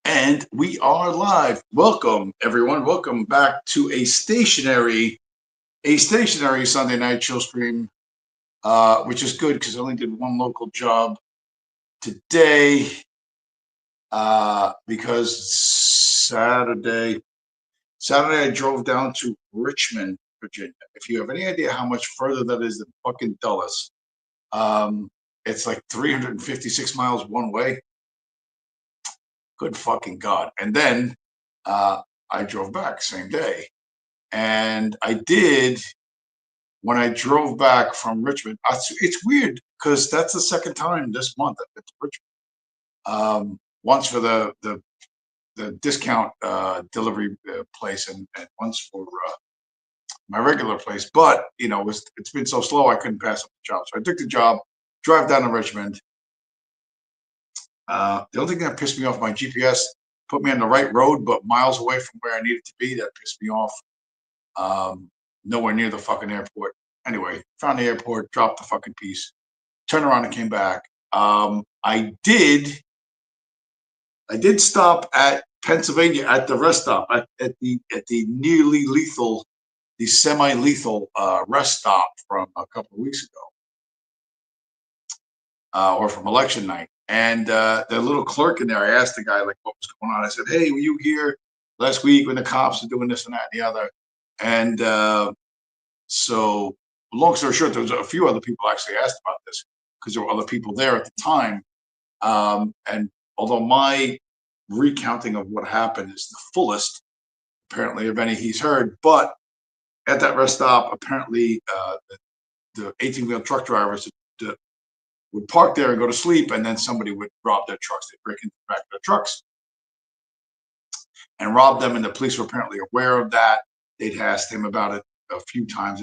And we are live. Welcome, everyone. Welcome back to a stationary Sunday night chill stream, which is good because I only did one local job today because Saturday I drove down to Richmond, Virginia. If you have any idea how much further that is than fucking Dulles, it's like 356 miles one way. Good fucking God. And then I drove back same day. And I did, when I drove back from Richmond, it's weird because that's the second time this month I've been to Richmond. Once for the discount delivery place and once for my regular place. But, it's been so slow I couldn't pass up the job. So I took the job, drive down to Richmond. The only thing that pissed me off, my GPS put me on the right road, but miles away from where I needed to be. That pissed me off. Nowhere near the fucking airport. Anyway, found the airport, dropped the fucking piece, turned around and came back. I did stop at Pennsylvania at the rest stop at the nearly lethal, the semi-lethal rest stop from a couple of weeks ago, or from election night. And the little clerk in there, I asked the guy like what was going on. I said, "Hey, were you here last week when the cops were doing this and that and the other?" And so, long story short, there was a few other people actually asked about this because there were other people there at the time. And although my recounting of what happened is the fullest, apparently, of any he's heard, but at that rest stop, apparently, the 18-wheel truck drivers would park there and go to sleep, and then somebody would rob their trucks. They'd break into the back of their trucks and rob them, and the police were apparently aware of that. They'd asked him about it a few times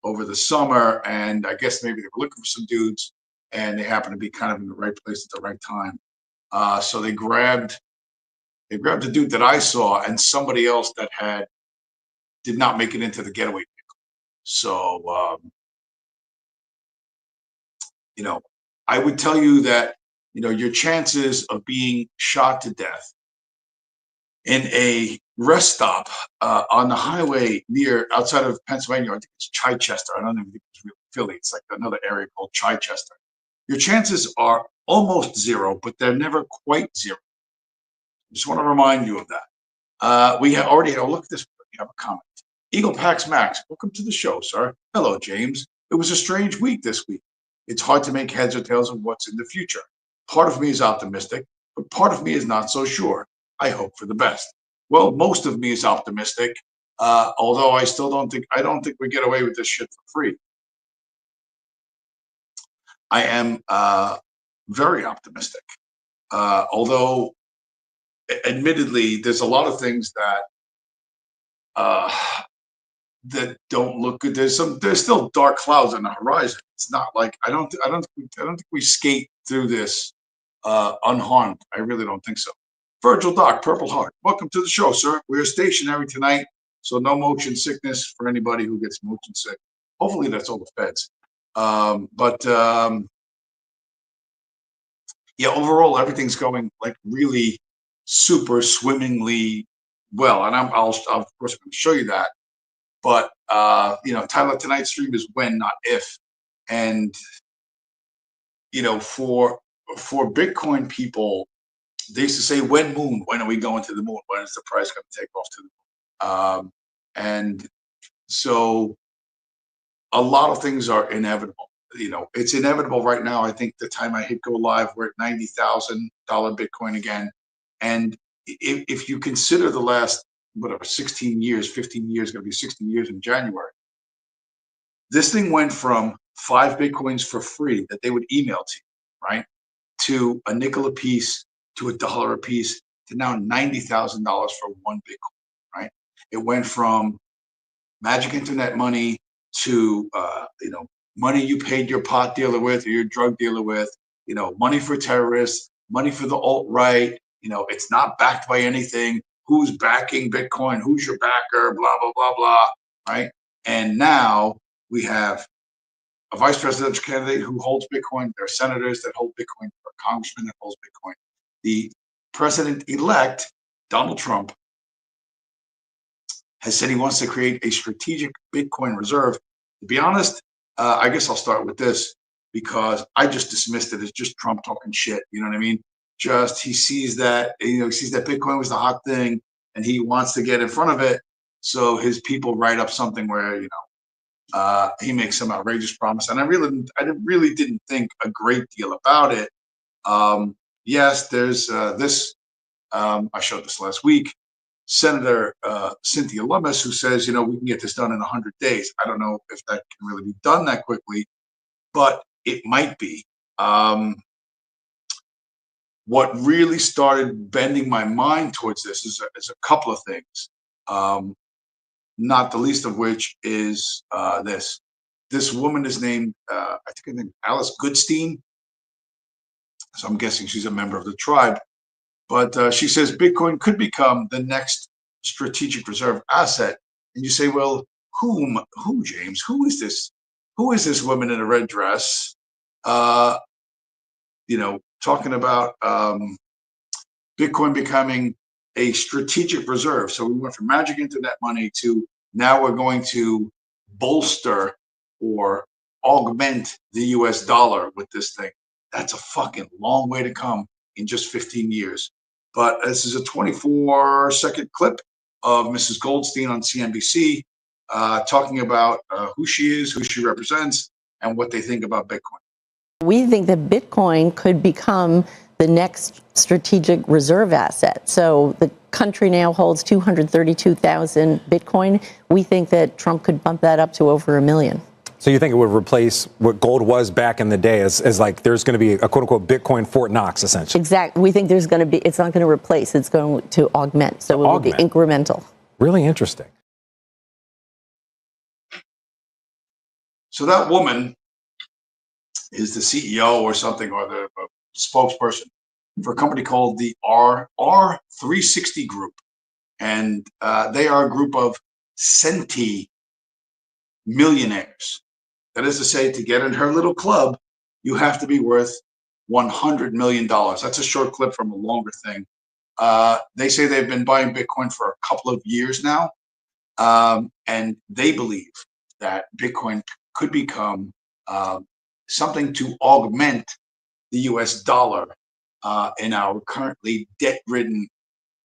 over the summer, and I guess maybe they were looking for some dudes, and they happened to be kind of in the right place at the right time. So they grabbed the dude that I saw and somebody else that did not make it into the getaway vehicle. So, I would tell you that, your chances of being shot to death in a rest stop on the highway outside of Pennsylvania, I think it's Chichester. I don't even think it's really Philly. It's like another area called Chichester. Your chances are almost zero, but they're never quite zero. Just want to remind you of that. We have already had a look at this. We have a comment. Eagle Pax Max, welcome to the show, sir. Hello, James. It was a strange week this week. It's hard to make heads or tails of what's in the future. Part of me is optimistic, but part of me is not so sure. I hope for the best. Well, most of me is optimistic, although I don't think we get away with this shit for free. I am very optimistic, although admittedly, there's a lot of things that don't look good. There's still dark clouds on the horizon. It's not like I don't think we skate through this unharmed. I really don't think so. Virgil Doc, Purple Heart, welcome to the show, sir. We are stationary tonight, so no motion sickness for anybody who gets motion sick. Hopefully that's all the feds. Yeah, overall everything's going like really super swimmingly well, and I'll of course I'm going to show you that. But title of tonight's stream is Wen Not If, and for Bitcoin people, they used to say, when are we going to the moon? When is the price going to take off to the moon? And so a lot of things are inevitable. It's inevitable right now. I think the time I hit go live, we're at $90,000 Bitcoin again. And if you consider the last, 16 years, 15 years, going to be 16 years in January, this thing went from 5 Bitcoins for free that they would email to you, right? To a nickel a piece, to $1 a piece, to now $90,000 for 1 Bitcoin, right? It went from magic internet money to, money you paid your pot dealer with or your drug dealer with, money for terrorists, money for the alt-right, it's not backed by anything. Who's backing Bitcoin? Who's your backer? Blah, blah, blah, blah, right? And now we have a vice presidential candidate who holds Bitcoin. There are senators that hold Bitcoin. There are congressmen that hold Bitcoin. The President-elect Donald Trump has said he wants to create a strategic Bitcoin reserve. To be honest, I guess I'll start with this because I just dismissed it as just Trump talking shit. You know what I mean? Just he sees that Bitcoin was the hot thing and he wants to get in front of it. So his people write up something where, he makes some outrageous promise. And I really didn't think a great deal about it. Yes, there's this. I showed this last week. Senator Cynthia Lummis, who says, we can get this done in 100 days. I don't know if that can really be done that quickly, but it might be. What really started bending my mind towards this is a couple of things, not the least of which is this. This woman is named, I think her name Alice Goodstein. So I'm guessing she's a member of the tribe. But she says Bitcoin could become the next strategic reserve asset. And you say, well, who, James? Who is this? Who is this woman in a red dress? Talking about Bitcoin becoming a strategic reserve. So we went from magic internet money to now we're going to bolster or augment the US dollar with this thing. That's a fucking long way to come in just 15 years. But this is a 24-second clip of Mrs. Goldstein on CNBC talking about who she is, who she represents, and what they think about Bitcoin. We think that Bitcoin could become the next strategic reserve asset. So the country now holds 232,000 Bitcoin. We think that Trump could bump that up to over 1 million. So you think it would replace what gold was back in the day as like there's going to be a quote unquote Bitcoin Fort Knox, essentially? Exactly. We think it's not going to replace, it's going to augment. So it will be incremental. Really interesting. So that woman is the CEO or something, or the spokesperson for a company called the R360 Group. And they are a group of centi millionaires. That is to say, to get in her little club, you have to be worth $100 million. That's a short clip from a longer thing. They say they've been buying Bitcoin for a couple of years now. And they believe that Bitcoin could become something to augment the US dollar in our currently debt-ridden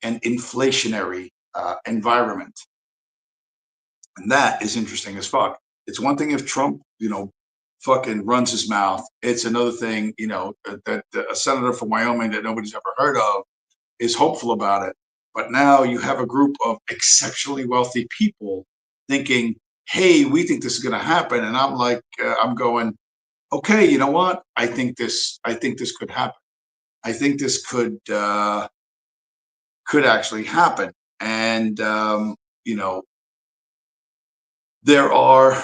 and inflationary environment. And that is interesting as fuck. It's one thing if Trump, fucking runs his mouth. It's another thing, that a senator from Wyoming that nobody's ever heard of is hopeful about it. But now you have a group of exceptionally wealthy people thinking, hey, we think this is going to happen. And I'm like, I'm going, okay, you know what? I think this could happen. I think this could actually happen. And, there are,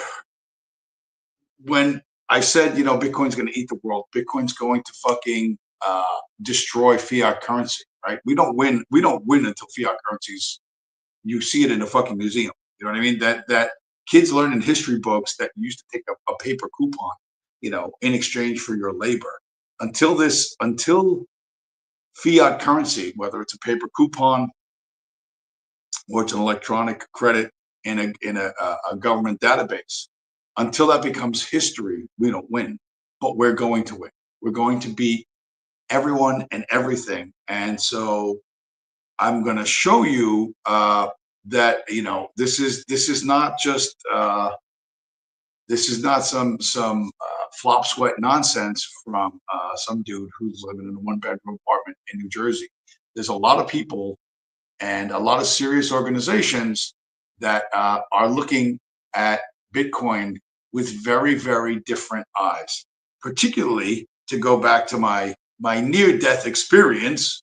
when I said, Bitcoin's going to eat the world, Bitcoin's going to fucking destroy fiat currency, right? We don't win until fiat currencies, you see it in a fucking museum. You know what I mean? That kids learn in history books that you used to take a paper coupon, in exchange for your labor. Until fiat currency, whether it's a paper coupon or it's an electronic credit in a government database, until that becomes history, we don't win. But we're going to win. We're going to beat everyone and everything. And so I'm going to show you that this is not just this is not some flop sweat nonsense from some dude who's living in a 1-bedroom apartment in New Jersey. There's a lot of people and a lot of serious organizations that are looking at Bitcoin with very, very different eyes. Particularly, to go back to my near-death experience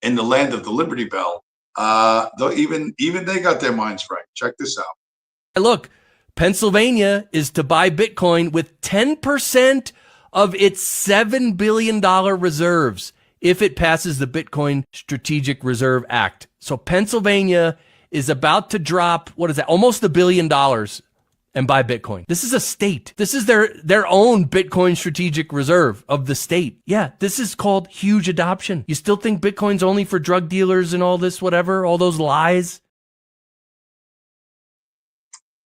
in the land of the Liberty Bell, though even they got their minds right. Check this out. Look, Pennsylvania is to buy Bitcoin with 10% of its $7 billion reserves if it passes the Bitcoin Strategic Reserve Act. So Pennsylvania is about to drop, what is that, almost $1 billion and buy Bitcoin. This is a state. This is their own Bitcoin strategic reserve of the state. Yeah, this is called huge adoption. You still think Bitcoin's only for drug dealers and all this, whatever, all those lies?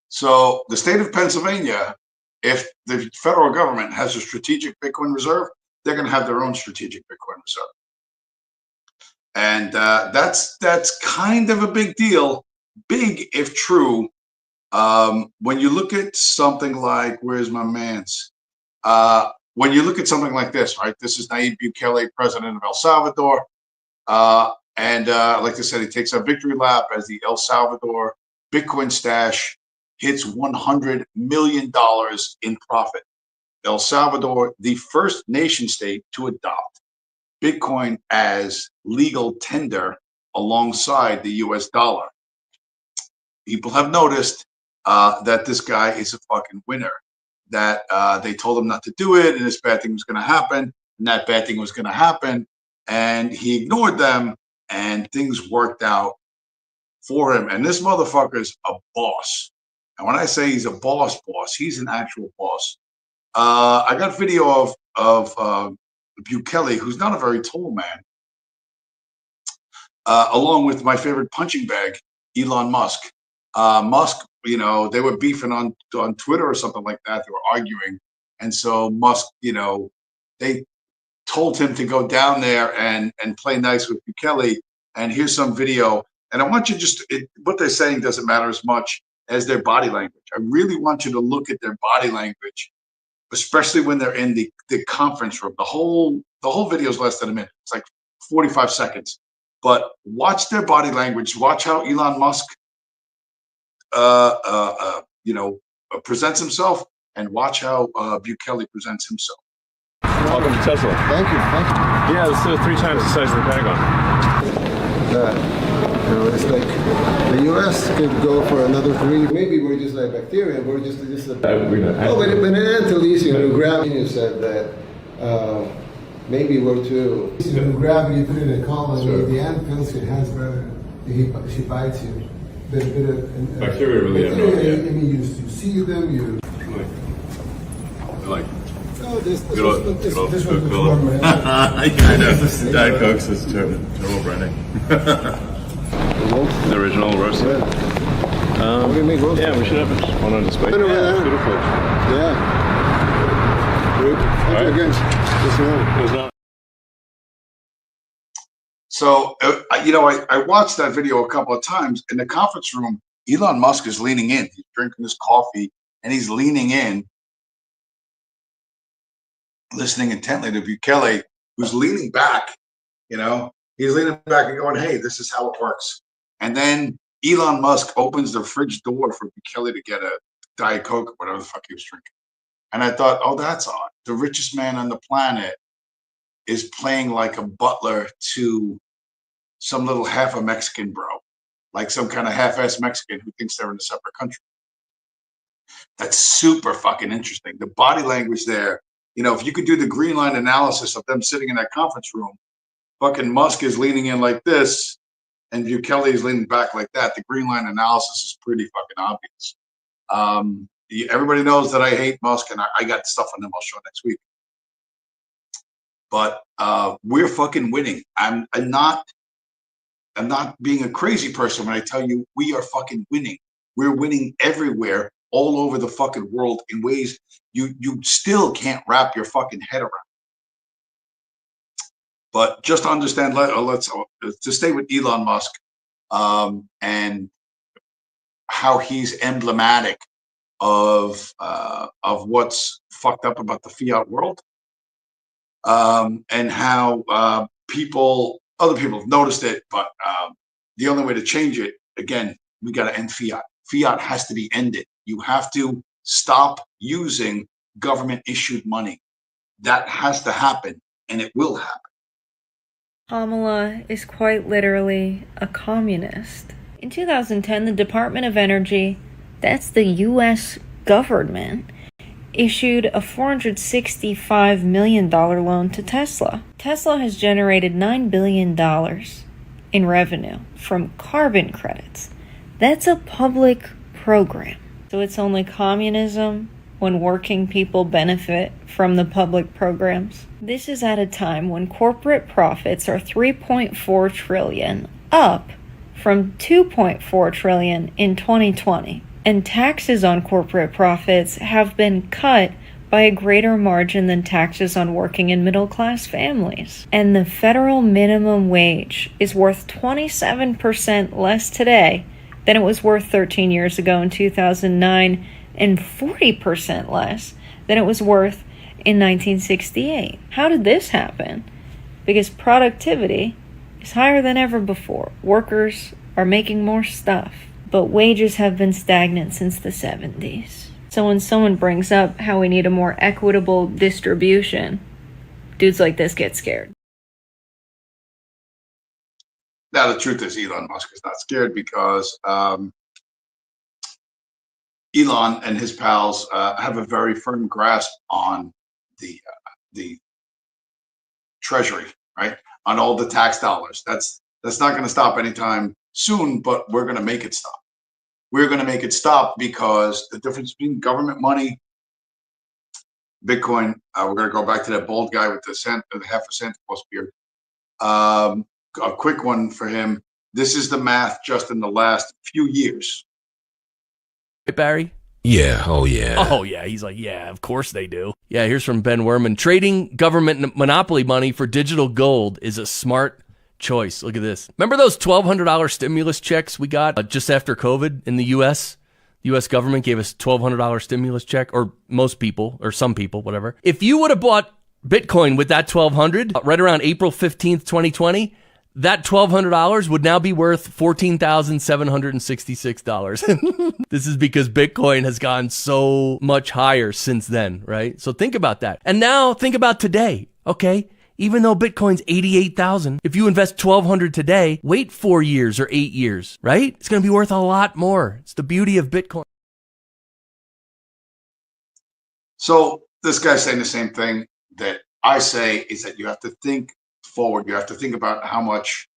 So the state of Pennsylvania, if the federal government has a strategic Bitcoin reserve, they're going to have their own strategic Bitcoin reserve. And that's kind of a big deal. Big if true. When you look at something like, where's my man's? When you look at something like this, right? This is Nayib Bukele, president of El Salvador. And like I said, he takes a victory lap as the El Salvador Bitcoin stash hits $100 million in profit. El Salvador, the first nation state to adopt Bitcoin as legal tender alongside the US dollar. People have noticed that this guy is a fucking winner, that they told him not to do it and this bad thing was going to happen and that bad thing was going to happen. And he ignored them and things worked out for him. And this motherfucker's a boss. And when I say he's a boss, he's an actual boss. I got video of Bukele, who's not a very tall man, along with my favorite punching bag, Elon Musk. Musk, you know, they were beefing on Twitter or something like that. They were arguing. And so Musk, you know, they told him to go down there and play nice with Bukele. And here's some video. And I want you what they're saying doesn't matter as much as their body language. I really want you to look at their body language, especially when they're in the conference room. The whole video is less than a minute. It's like 45 seconds. But watch their body language. Watch how Elon Musk, presents himself, and watch how Bukele presents himself. Welcome to Tesla. Thank you. Yeah, it's 3 times the size of the Pentagon. It's like the U.S. could go for another 3. Maybe we're just like bacteria. We're just But an Antilles, gravity said that maybe we're too. Gravity, put it in a column. Sure. The ant feels it has better. She bites you. Bacteria really have no idea. I mean, you see them. Like. Oh, this Coke one's Cola. warmer. I know. Diet Coke's is turbo branding. The original roasted. We make roast. Yeah, we should have one on display. Yeah, it's beautiful. Yeah. Right. Again, It's not. So, I watched that video a couple of times. In the conference room, Elon Musk is leaning in. He's drinking his coffee, and he's leaning in, listening intently to Bukele, who's leaning back. He's leaning back and going, hey, this is how it works. And then Elon Musk opens the fridge door for Bukele to get a Diet Coke or whatever the fuck he was drinking. And I thought, oh, that's odd. The richest man on the planet is playing like a butler to some little half a Mexican bro, like some kind of half-ass Mexican who thinks they're in a separate country. That's super fucking interesting. The body language there, if you could do the green line analysis of them sitting in that conference room, fucking Musk is leaning in like this and Bukele is leaning back like that. The green line analysis is pretty fucking obvious. Everybody knows that I hate Musk, and I got stuff on him I'll show next week. But we're fucking winning. I'm not being a crazy person when I tell you we are fucking winning. We're winning everywhere, all over the fucking world in ways you still can't wrap your fucking head around. But just to understand, let's to stay with Elon Musk and how he's emblematic of what's fucked up about the fiat world, and how other people have noticed it. But the only way to change it, again, we got to end fiat. Fiat has to be ended. You have to stop using government-issued money. That has to happen, and it will happen. Kamala is quite literally a communist. In 2010, the Department of Energy, that's the U.S. government, issued a $465 million loan to Tesla. Tesla has generated $9 billion in revenue from carbon credits. That's a public program. So it's only communism when working people benefit from the public programs. This is at a time when corporate profits are $3.4 trillion, up from $2.4 trillion in 2020. And taxes on corporate profits have been cut by a greater margin than taxes on working and middle-class families. And the federal minimum wage is worth 27% less today than it was worth 13 years ago in 2009, and 40% less than it was worth in 1968. How did this happen? Because productivity is higher than ever before. Workers are making more stuff, but wages have been stagnant since the 70s. So when someone brings up how we need a more equitable distribution, dudes like this get scared. Now, the truth is Elon Musk is not scared because Elon and his pals have a very firm grasp on the treasury, right? On all the tax dollars. That's not going to stop anytime soon, but we're going to make it stop. We're going to make it stop because the difference between government money, Bitcoin, we're going to go back to that bald guy with the half a Santa Claus beard. A quick one for him. This is the math just in the last few years. Hey, Barry? Yeah, oh yeah. Oh, yeah. He's like, yeah, of course they do. Yeah, here's from Ben Werman. Trading government monopoly money for digital gold is a smart choice. Look at this. Remember those $1,200 stimulus checks we got just after COVID in the U.S.? The U.S. government gave us $1,200 stimulus check, or most people, or some people, whatever. If you would have bought Bitcoin with that $1,200 right around April 15th, 2020, that $1,200 would now be worth $14,766. This is because Bitcoin has gone so much higher since then, right? So think about that. And now think about today, okay? Even though Bitcoin's 88,000, if you invest $1,200 today, wait 4 years or 8 years, right? It's going to be worth a lot more. It's the beauty of Bitcoin. So this guy's saying the same thing that I say, is that you have to think forward. You have to think about how much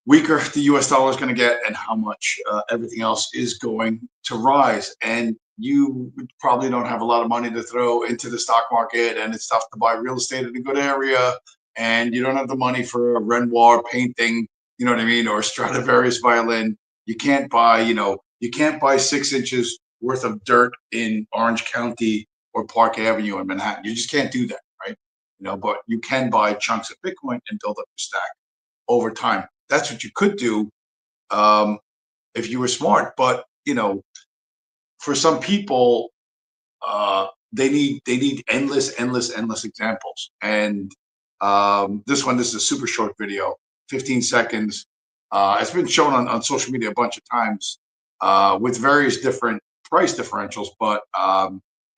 weaker the US dollar is going to get and how much everything else is going to rise. And you probably don't have a lot of money to throw into the stock market, and it's tough to buy real estate in a good area, and you don't have the money for a Renoir painting, you know what I mean, or a Stradivarius violin. You can't buy, you can't buy 6 inches worth of dirt in Orange County or Park Avenue in Manhattan. You just can't do that, right? But you can buy chunks of Bitcoin and build up your stack over time. That's what you could do if you were smart. But for some people, they need endless examples. And this is a super short video, 15 seconds. It's been shown on social media a bunch of times with various different price differentials, but I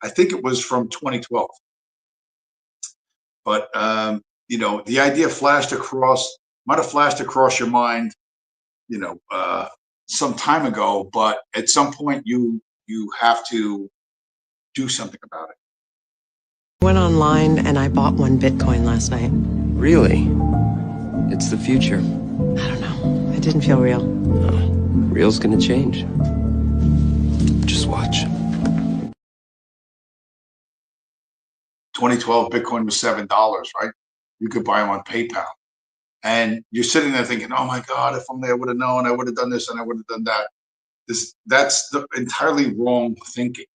think it was from 2012. But the idea might have flashed across your mind, some time ago. But at some point, you have to do something about it. Went online and I bought 1 Bitcoin last night. Really? It's the future. I don't know. It didn't feel real. Oh, real's gonna change. Just watch. 2012, Bitcoin was $7, right? You could buy them on PayPal. And you're sitting there thinking, oh my God, if only I would have known, I would have done this and I would have done that. That's the entirely wrong thinking.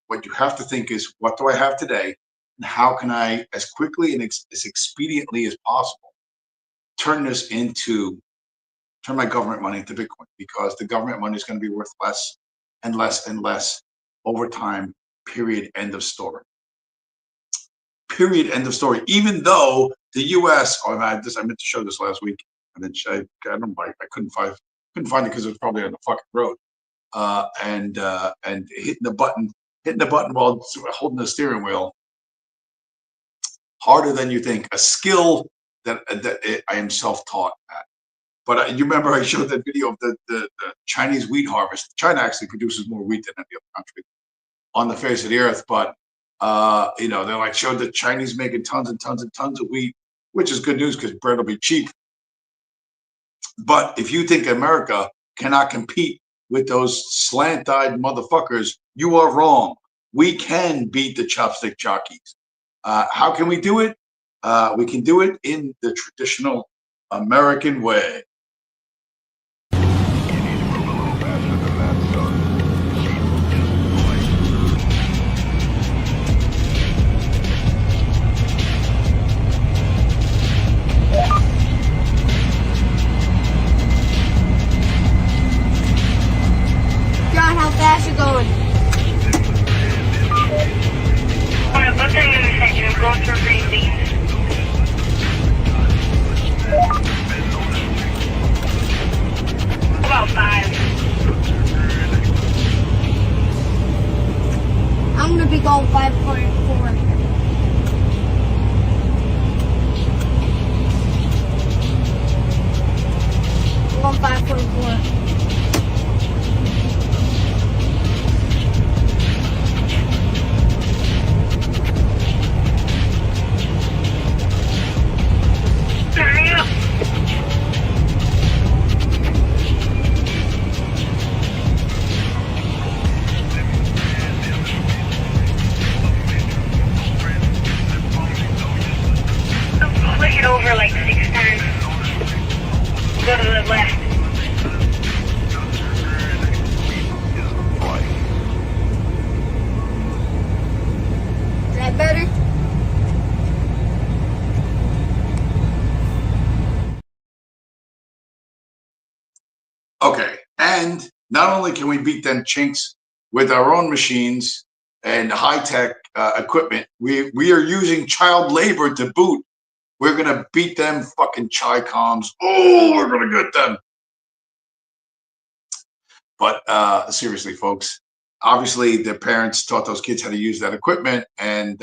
What you have to think is, what do I have today? And how can I, as quickly and as expediently as possible, turn my government money into Bitcoin? Because the government money is going to be worth less and less and less over time, period, end of story. Period, end of story. Even though the U.S., I meant to show this last week, and then I couldn't find it because it was probably on the fucking road. And hitting the button while holding the steering wheel, harder than you think. A skill that I am self-taught at. But you remember I showed that video of the Chinese wheat harvest. China actually produces more wheat than any other country on the face of the earth. But they showed the Chinese making tons and tons and tons of wheat, which is good news because bread will be cheap. But if you think America cannot compete with those slant-eyed motherfuckers, you are wrong. We can beat the chopstick jockeys. How can we do it? We can do it in the traditional American way. John, how fast you going? What's the intersection? I'm going through green beans. About 5. I'm gonna be going 5.4. I'm going 5.4. Hurry up! Click it over like 6 times. Go to the left. Is that better? Okay, and not only can we beat them chinks with our own machines and high-tech equipment, we are using child labor to boot. We're gonna beat them fucking Chi-Coms. Oh, we're gonna get them. But seriously, folks, obviously the parents taught those kids how to use that equipment, and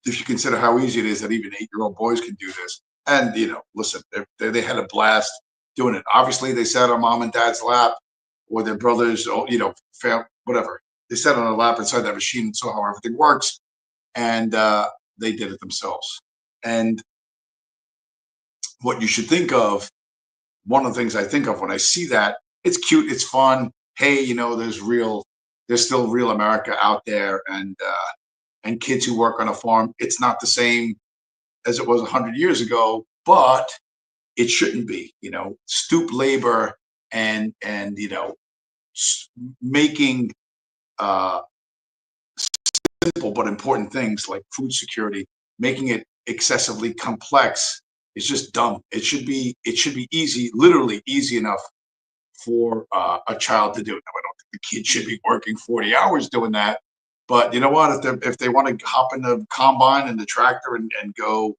if you consider how easy it is that even 8-year-old boys can do this, and listen, they had a blast doing it. Obviously, they sat on mom and dad's lap, or their brothers, or whatever. They sat on a lap inside that machine and saw how everything works, and they did it themselves. And what you should think of, one of the things I think of when I see that, it's cute, it's fun. Hey, there's still real America out there, and kids who work on a farm. It's not the same as it was 100 years ago, but it shouldn't be. Stoop labor and making simple but important things like food security, making it excessively complex is just dumb. It should be easy, literally easy enough for a child to do. Now, I don't think the kid should be working 40 hours doing that. But you know what? If they want to hop in the combine and the tractor and go,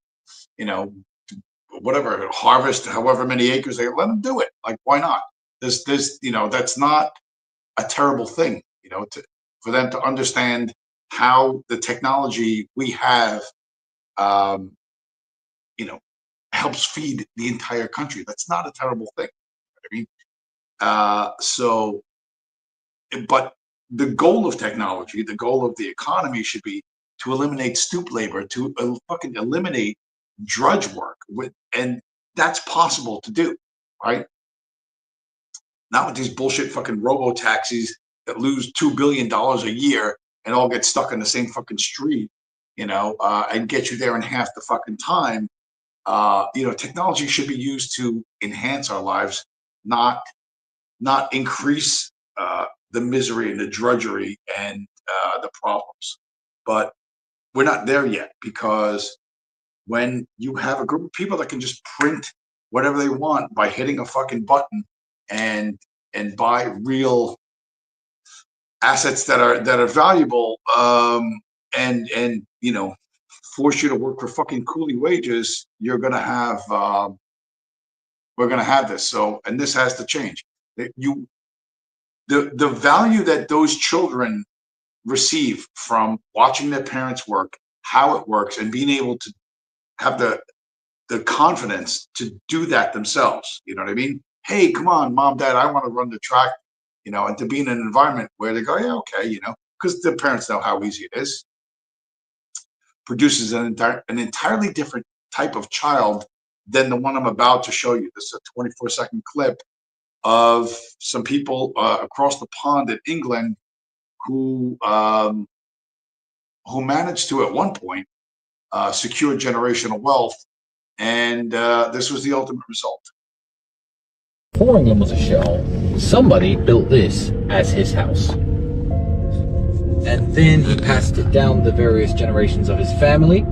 whatever, harvest however many acres, they let them do it. Like, why not? That's not a terrible thing. For them to understand how the technology we have, helps feed the entire country. That's not a terrible thing. I mean, but the goal of technology, the goal of the economy should be to eliminate stoop labor, to fucking eliminate drudge work, and that's possible to do, right? Not with these bullshit fucking robo taxis that lose $2 billion a year and all get stuck in the same fucking street, and get you there in half the fucking time. Technology should be used to enhance our lives, not increase the misery and the drudgery and the problems. But we're not there yet, because when you have a group of people that can just print whatever they want by hitting a fucking button and buy real assets that are valuable, and force you to work for fucking coolie wages, we're gonna have this. So, and this has to change. The value that those children receive from watching their parents work, how it works, and being able to have the confidence to do that themselves. You know what I mean? Hey, come on, mom, dad, I want to run the track, and to be in an environment where they go, yeah, okay, because their parents know how easy it is, produces an entirely different type of child than the one I'm about to show you. This is a 24-second clip of some people across the pond in England who managed to, at one point, secure generational wealth, and this was the ultimate result. Before England was a shithole, somebody built this as his house. And then he passed it down the various generations of his family,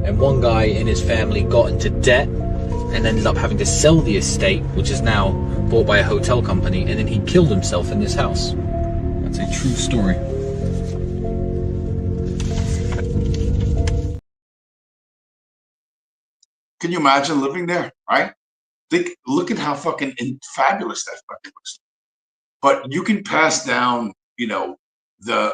and one guy in his family got into debt and ended up having to sell the estate, which is now bought by a hotel company, and then he killed himself in this house. That's a true story. Can you imagine living there, right? Look at how fucking fabulous that fucking looks. But you can pass down, you know, the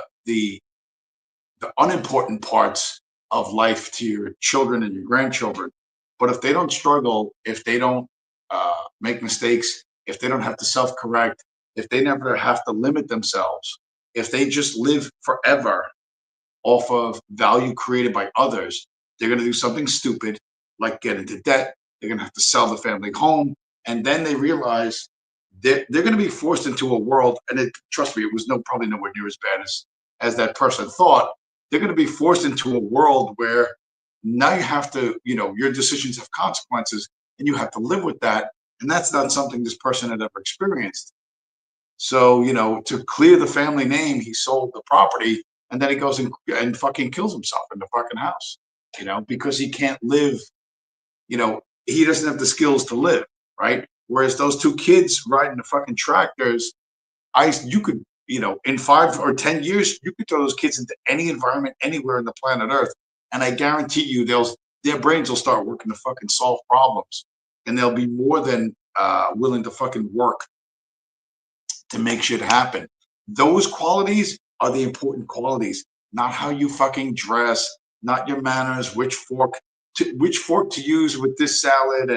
unimportant parts of life to your children and your grandchildren. But if they don't struggle, if they don't make mistakes, if they don't have to self-correct, if they never have to limit themselves, if they just live forever off of value created by others, they're going to do something stupid like get into debt. They're going to have to sell the family home. And then they realize they're going to be forced into a world, and trust me, it was probably nowhere near as bad as that person thought. They're going to be forced into a world where now you have to, you know, your decisions have consequences, and you have to live with that. And that's not something this person had ever experienced. So, you know, to clear the family name, he sold the property, and then he goes and fucking kills himself in the fucking house, you know, because he can't live, you know, he doesn't have the skills to live, right? Whereas those two kids riding the fucking tractors, you could, you know, in 5 or 10 years, you could throw those kids into any environment anywhere on the planet Earth, and I guarantee you, their brains will start working to fucking solve problems, and they'll be more than willing to fucking work to make shit happen. Those qualities are the important qualities, not how you fucking dress, not your manners, which fork to use with this salad,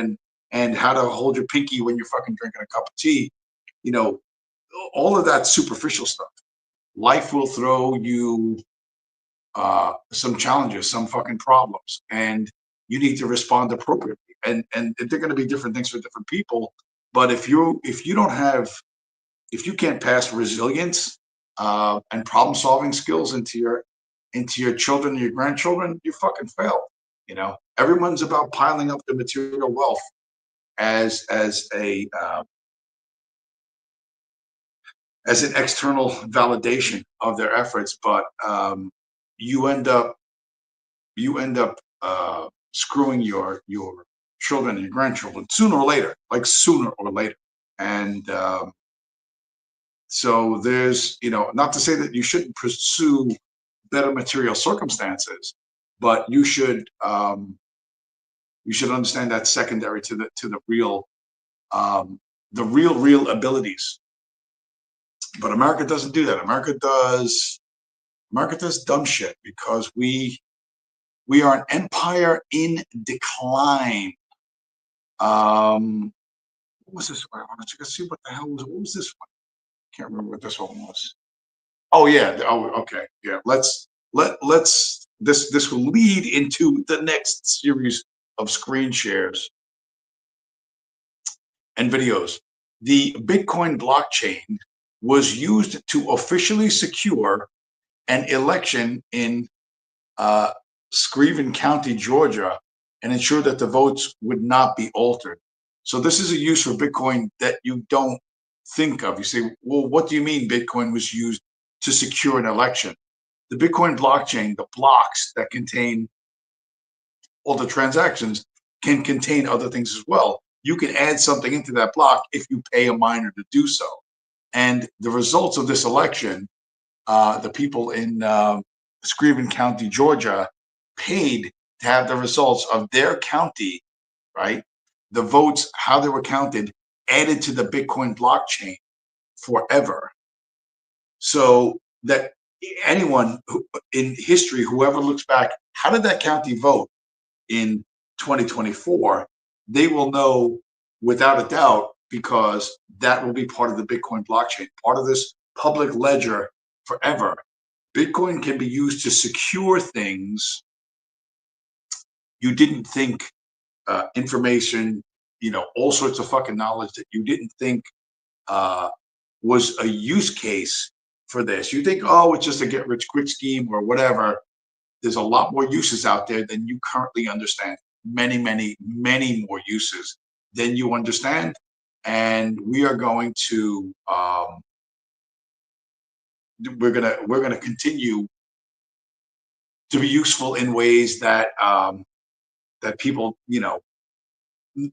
and how to hold your pinky when you're fucking drinking a cup of tea. You know, all of that superficial stuff. Life will throw you some challenges, some fucking problems, and you need to respond appropriately. And they're going to be different things for different people. But if you can't pass resilience and problem solving skills into your children and your grandchildren, you fucking fail. You know, everyone's about piling up the material wealth as an external validation of their efforts, but you end up screwing your children and your grandchildren sooner or later, and so there's, you know, not to say that you shouldn't pursue better material circumstances, but you should understand that's secondary to the real abilities. But America doesn't do that. America does dumb shit because we are an empire in decline. What was this one? I want to see what the hell what was this one? Can't remember what this one was. Oh yeah. Oh, okay. Yeah. Let's this will lead into the next series of screen shares and videos. The Bitcoin blockchain was used to officially secure an election in Screven County, Georgia, and ensure that the votes would not be altered. So this is a use for Bitcoin that you don't think of. You say, well, what do you mean Bitcoin was used to secure an election? The Bitcoin blockchain, the blocks that contain all the transactions, can contain other things as well. You can add something into that block if you pay a miner to do so. And the results of this election, the people in Screven County, Georgia, paid to have the results of their county, right? The votes, how they were counted, added to the Bitcoin blockchain forever. So that anyone in history, whoever looks back, how did that county vote in 2024? They will know without a doubt, because that will be part of the Bitcoin blockchain, part of this public ledger forever. Bitcoin can be used to secure things you didn't think, information, you know, all sorts of fucking knowledge that you didn't think was a use case for this. You think, oh, it's just a get rich quick scheme or whatever. There's a lot more uses out there than you currently understand. Many, many, many more uses than you understand. And we are going to we're gonna continue to be useful in ways that that people,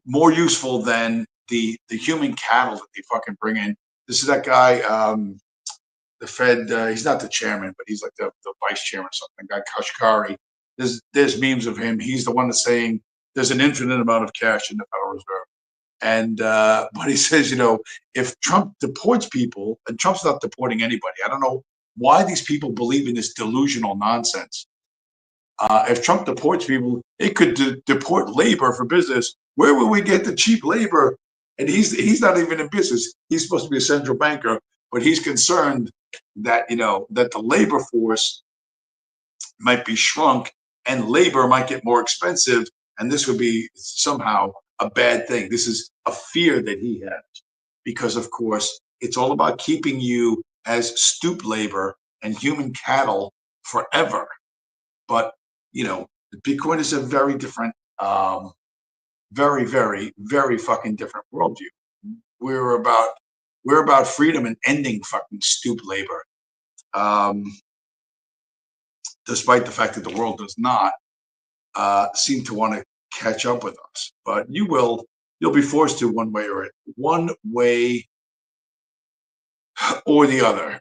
more useful than the human cattle that they fucking bring in. This is that guy, the Fed. He's not the chairman, but he's like the vice chairman or something. Guy Kashkari. There's memes of him. He's the one that's saying there's an infinite amount of cash in the Federal Reserve. And but he says, if Trump deports people, and Trump's not deporting anybody. I don't know why these people believe in this delusional nonsense. If Trump deports people, it could deport labor for business. Where will we get the cheap labor? And he's not even in business. He's supposed to be a central banker, but he's concerned that that the labor force might be shrunk and labor might get more expensive, and this would be somehow a bad thing. This is a fear that he has because, of course, it's all about keeping you as stoop labor and human cattle forever. But Bitcoin is a very different, very, very, very fucking different worldview. We're about freedom and ending fucking stoop labor. Despite the fact that the world does not seem to want to catch up with us, but you'll be forced to one way or the other.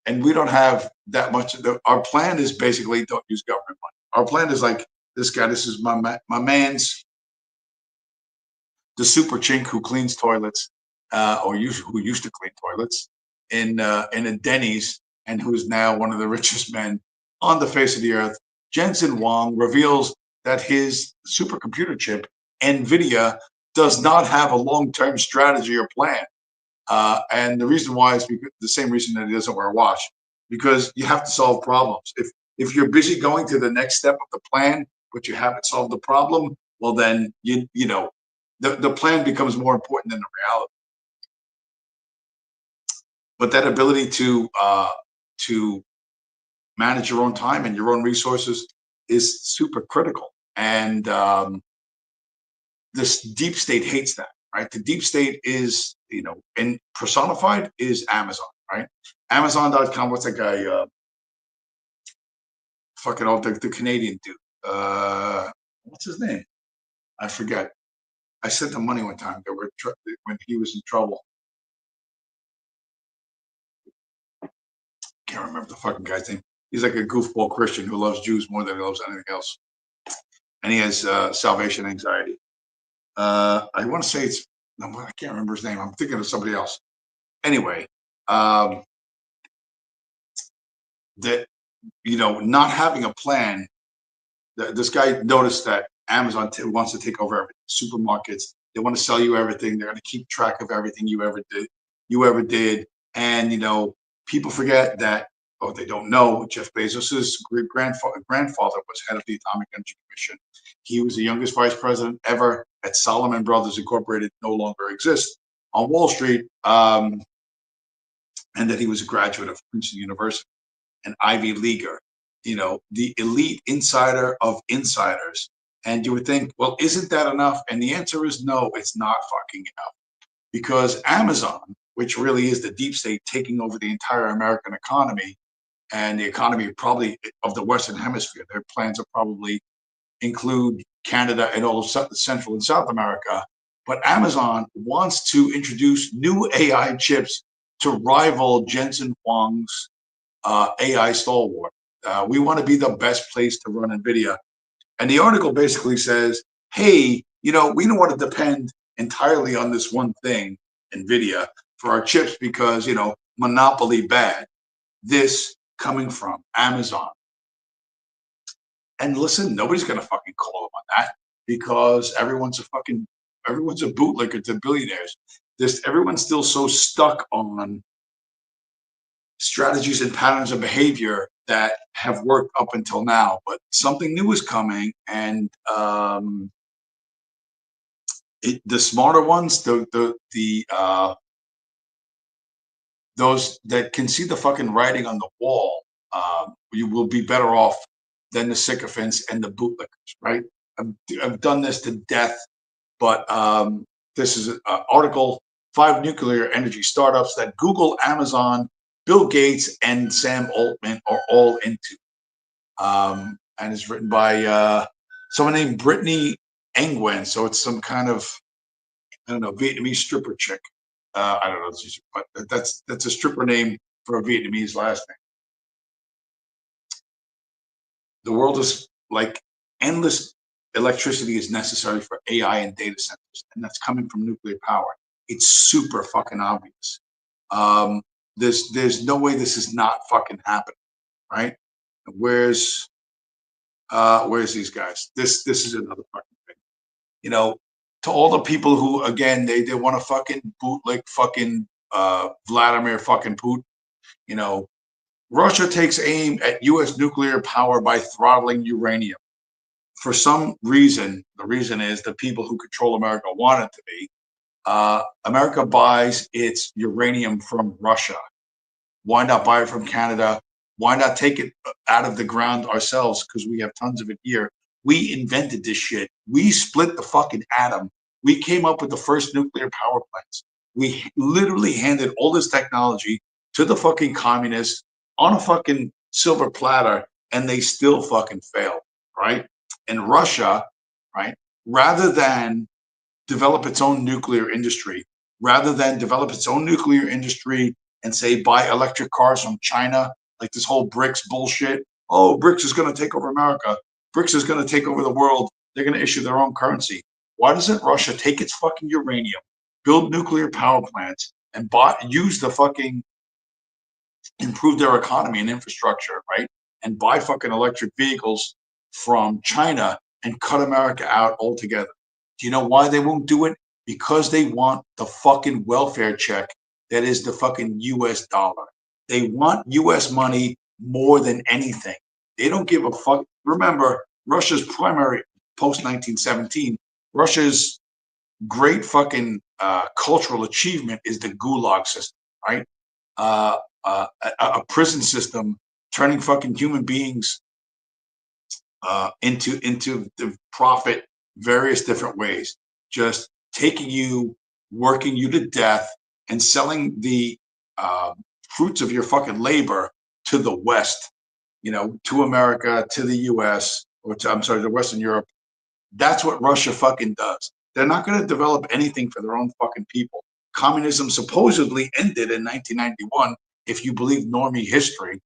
And we don't have that much. Our plan is basically don't use government money. Our plan is like this guy. This is my man's, the super chink who cleans toilets, who used to clean toilets in a Denny's, and who's now one of the richest men on the face of the earth. Jensen Huang reveals that his supercomputer chip, NVIDIA, does not have a long-term strategy or plan. And the reason why is because the same reason that he doesn't wear a watch, because you have to solve problems. If you're busy going to the next step of the plan, but you haven't solved the problem, well then the plan becomes more important than the reality. But that ability to manage your own time and your own resources is super critical. And this deep state hates that, right? The deep state is, and personified is Amazon, right? Amazon.com, what's that guy? Fucking all the Canadian dude. What's his name? I forget. I sent him money one time. When he was in trouble. Can't remember the fucking guy's name. He's like a goofball Christian who loves Jews more than he loves anything else. And he has salvation anxiety. I want to say I can't remember his name. I'm thinking of somebody else. Anyway, that not having a plan. This guy noticed that Amazon wants to take over everything. Supermarkets, they want to sell you everything. They're going to keep track of everything you ever did. And people forget that, or they don't know, Jeff Bezos's grandfather was head of the Atomic Energy Commission. He was the youngest vice president ever at Salomon Brothers Incorporated, no longer exists, on Wall Street, and that he was a graduate of Princeton University, an Ivy Leaguer, the elite insider of insiders. And you would think, well, isn't that enough? And the answer is no, it's not fucking enough. Because Amazon, which really is the deep state taking over the entire American economy and the economy probably of the Western Hemisphere, their plans will probably include Canada and all of Central and South America. But Amazon wants to introduce new AI chips to rival Jensen Huang's AI stalwart. We want to be the best place to run NVIDIA. And the article basically says, hey, we don't want to depend entirely on this one thing, NVIDIA, for our chips because, monopoly bad. This coming from Amazon. And listen, nobody's going to fucking call them on that because everyone's a bootlicker to billionaires. Everyone's still so stuck on strategies and patterns of behavior that have worked up until now, but something new is coming, and The smarter ones, those that can see the fucking writing on the wall, you will be better off than the sycophants and the bootlickers, right? I've done this to death, but this is an article: 5 nuclear energy startups that Google, Amazon, Bill Gates, and Sam Altman are all into. And it's written by someone named Brittany Nguyen. So it's some kind of, I don't know, Vietnamese stripper chick. I don't know, but that's a stripper name for a Vietnamese last name. The world is like endless electricity is necessary for AI and data centers, and that's coming from nuclear power. It's super fucking obvious. There's no way this is not fucking happening, right? Where's these guys? This is another fucking thing. You know, to all the people who, again, they want to fucking bootlick fucking Vladimir fucking Putin. You know, Russia takes aim at U.S. nuclear power by throttling uranium. For some reason, the reason is the people who control America want it to be. America buys its uranium from Russia. Why not buy it from Canada? Why not take it out of the ground ourselves? Because we have tons of it here. We invented this shit. We split the fucking atom. We came up with the first nuclear power plants. We literally handed all this technology to the fucking communists on a fucking silver platter, and they still fucking failed, right? And Russia, right, rather than develop its own nuclear industry, and say buy electric cars from China, like this whole BRICS bullshit. Oh, BRICS is going to take over America. BRICS is going to take over the world. They're going to issue their own currency. Why doesn't Russia take its fucking uranium, build nuclear power plants, and use the fucking, improve their economy and infrastructure, right? And buy fucking electric vehicles from China and cut America out altogether? Do you know why they won't do it? Because they want the fucking welfare check that is the fucking US dollar. They want US money more than anything. They don't give a fuck. Remember, Russia's primary, post 1917, Russia's great fucking cultural achievement is the Gulag system, right? A prison system turning fucking human beings into the profit various different ways, just taking you, working you to death, and selling the fruits of your fucking labor to the West, you know, to America, to the US, or to Western Europe. That's what Russia fucking does. They're not going to develop anything for their own fucking people. Communism supposedly ended in 1991, if you believe normie history.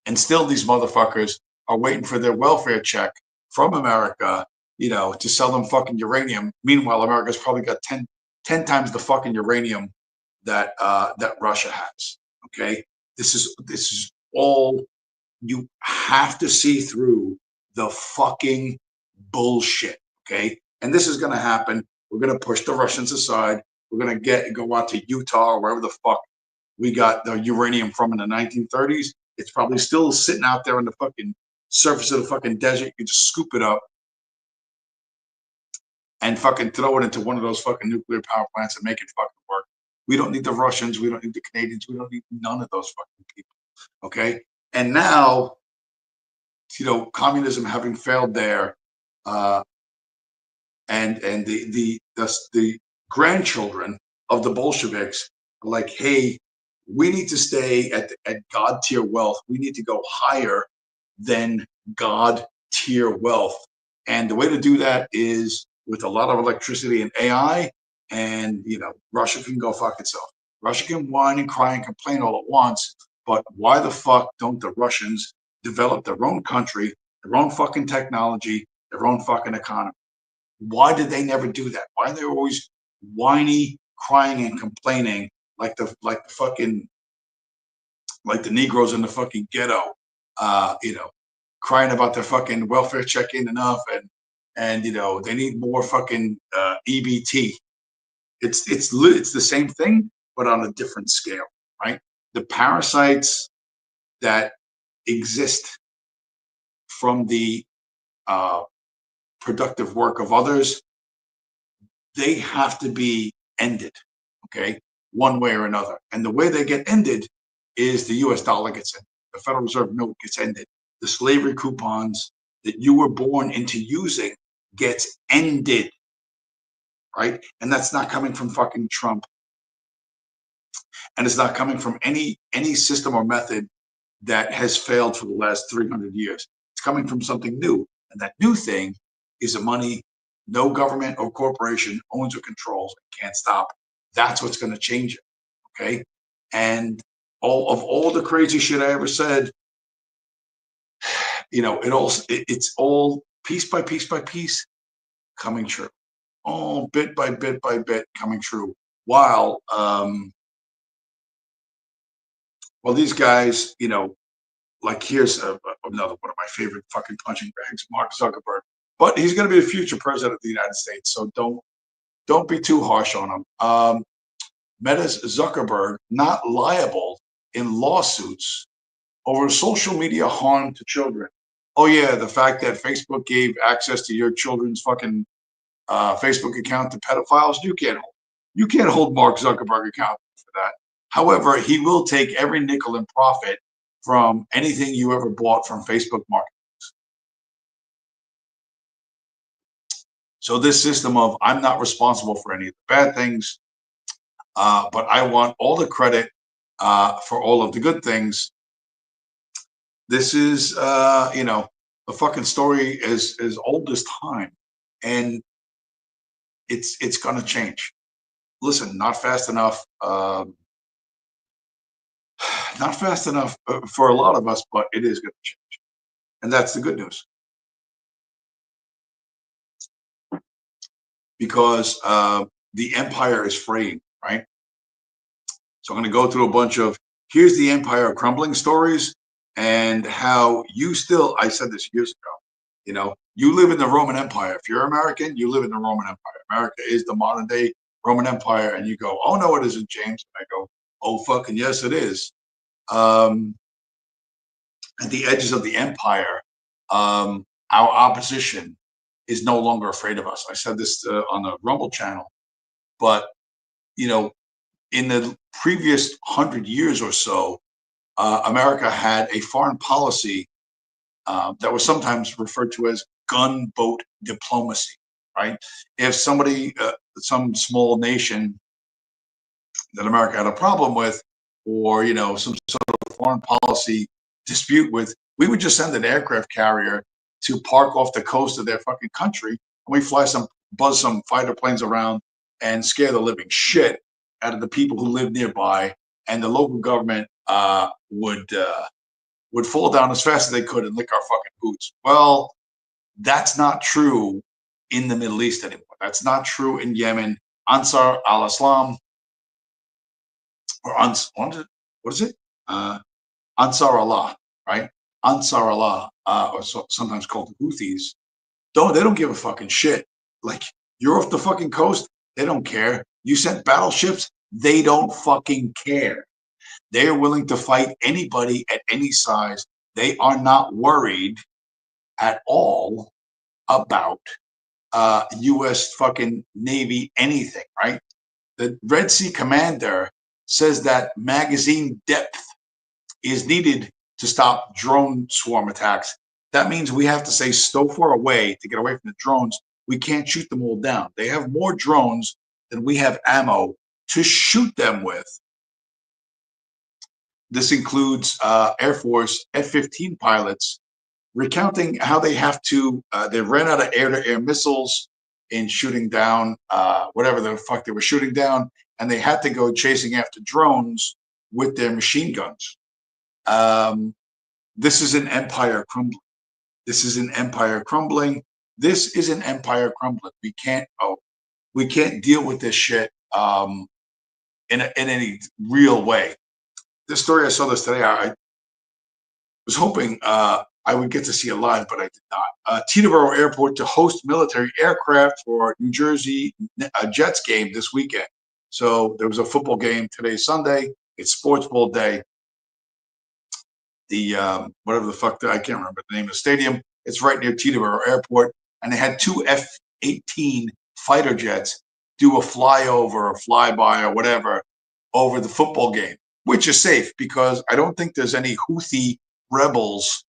And still these motherfuckers are waiting for their welfare check from America, you know, to sell them fucking uranium. Meanwhile, America's probably got 10 times the fucking uranium that Russia has. Okay, this is all, you have to see through the fucking bullshit. Okay, and this is going to happen. We're going to push the Russians aside. We're going to go out to Utah or wherever the fuck we got the uranium from in the 1930s. It's probably still sitting out there on the fucking surface of the fucking desert. You just scoop it up and fucking throw it into one of those fucking nuclear power plants and make it fucking work. We don't need the Russians. We don't need the Canadians. We don't need none of those fucking people. Okay. And now, you know, communism having failed there, and the grandchildren of the Bolsheviks are like, hey, we need to stay at God tier wealth. We need to go higher than God tier wealth. And the way to do that is with a lot of electricity and AI. And, you know, Russia can go fuck itself. Russia can whine and cry and complain all it wants. But why the fuck don't the Russians develop their own country, their own fucking technology, their own fucking economy? Why did they never do that? Why are they always whiny, crying, and complaining like the Negroes in the fucking ghetto, you know, crying about their fucking welfare check ain't enough, and you know, they need more fucking EBT. It's the same thing, but on a different scale, right? The parasites that exist from the productive work of others they have to be ended, okay, one way or another. And the way they get ended is the US dollar gets ended. The Federal Reserve note gets ended. The slavery coupons that you were born into using gets ended, right? And that's not coming from fucking Trump. And it's not coming from any system or method that has failed for the last 300 years. It's coming from something new. And that new thing is a money no government or corporation owns or controls and can't stop. That's what's going to change it, okay? And all the crazy shit I ever said, you know, it's all piece by piece by piece coming true. All bit by bit by bit coming true. While these guys, you know, like here's another one of my favorite fucking punching bags, Mark Zuckerberg. But he's going to be the future president of the United States, so don't be too harsh on him. Meta's Zuckerberg not liable in lawsuits over social media harm to children. Oh yeah, the fact that Facebook gave access to your children's fucking Facebook account to pedophiles, you can't hold Mark Zuckerberg accountable for that. However, he will take every nickel in profit from anything you ever bought from Facebook Marketplace. So this system of I'm not responsible for any of the bad things, but I want all the credit for all of the good things. This is, you know, a fucking story as old as time, and it's going to change. Listen, not fast enough. Not fast enough for a lot of us, but it is going to change, and that's the good news. Because the empire is fraying, right? So I'm going to go through a bunch of here's the empire crumbling stories and how you still, I said this years ago, you know, you live in the Roman Empire. If you're American, you live in the Roman Empire. America is the modern day Roman Empire. And you go, oh, no, it isn't, James. And I go, oh, fucking yes, it is. At the edges of the empire, our opposition is no longer afraid of us. I said this on the Rumble channel, but you know, in the previous 100 years or so, America had a foreign policy that was sometimes referred to as gunboat diplomacy. Right? If somebody, some small nation that America had a problem with, or you know, some sort of foreign policy dispute with, we would just send an aircraft carrier to park off the coast of their fucking country, and we buzz some fighter planes around and scare the living shit out of the people who live nearby, and the local government would fall down as fast as they could and lick our fucking boots. Well, that's not true in the Middle East anymore. That's not true in Yemen. Ansar al-Islam, or what is it? Ansar Allah, right? Ansar Allah, or sometimes called the Houthis, they don't give a fucking shit. Like, you're off the fucking coast, they don't care. You sent battleships, they don't fucking care. They are willing to fight anybody at any size. They are not worried at all about U.S. fucking Navy anything, right? The Red Sea commander says that magazine depth is needed to stop drone swarm attacks. That means we have to stay so far away to get away from the drones, we can't shoot them all down. They have more drones than we have ammo to shoot them with. This includes Air Force F-15 pilots recounting how they have to, they ran out of air-to-air missiles in shooting down whatever the fuck they were shooting down, and they had to go chasing after drones with their machine guns. This is an empire crumbling. This is an empire crumbling. This is an empire crumbling. We can't deal with this shit in any real way. This story, I saw this today. I was hoping I would get to see it live, but I did not. Teterboro Airport to host military aircraft for New Jersey Jets game this weekend. So there was a football game today, Sunday. It's sports ball day. The whatever the fuck, I can't remember the name of the stadium. It's right near Teterboro Airport, and they had two F-18 fighter jets do a flyover or flyby or whatever over the football game, which is safe because I don't think there's any Houthi rebels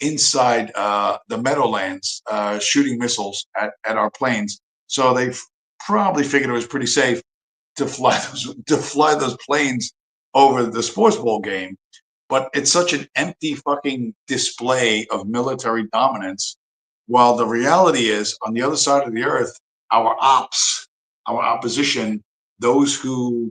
inside the Meadowlands shooting missiles at our planes. So they probably figured it was pretty safe to fly those planes over the sports ball game. But it's such an empty fucking display of military dominance. While the reality is, on the other side of the earth, our opposition, those who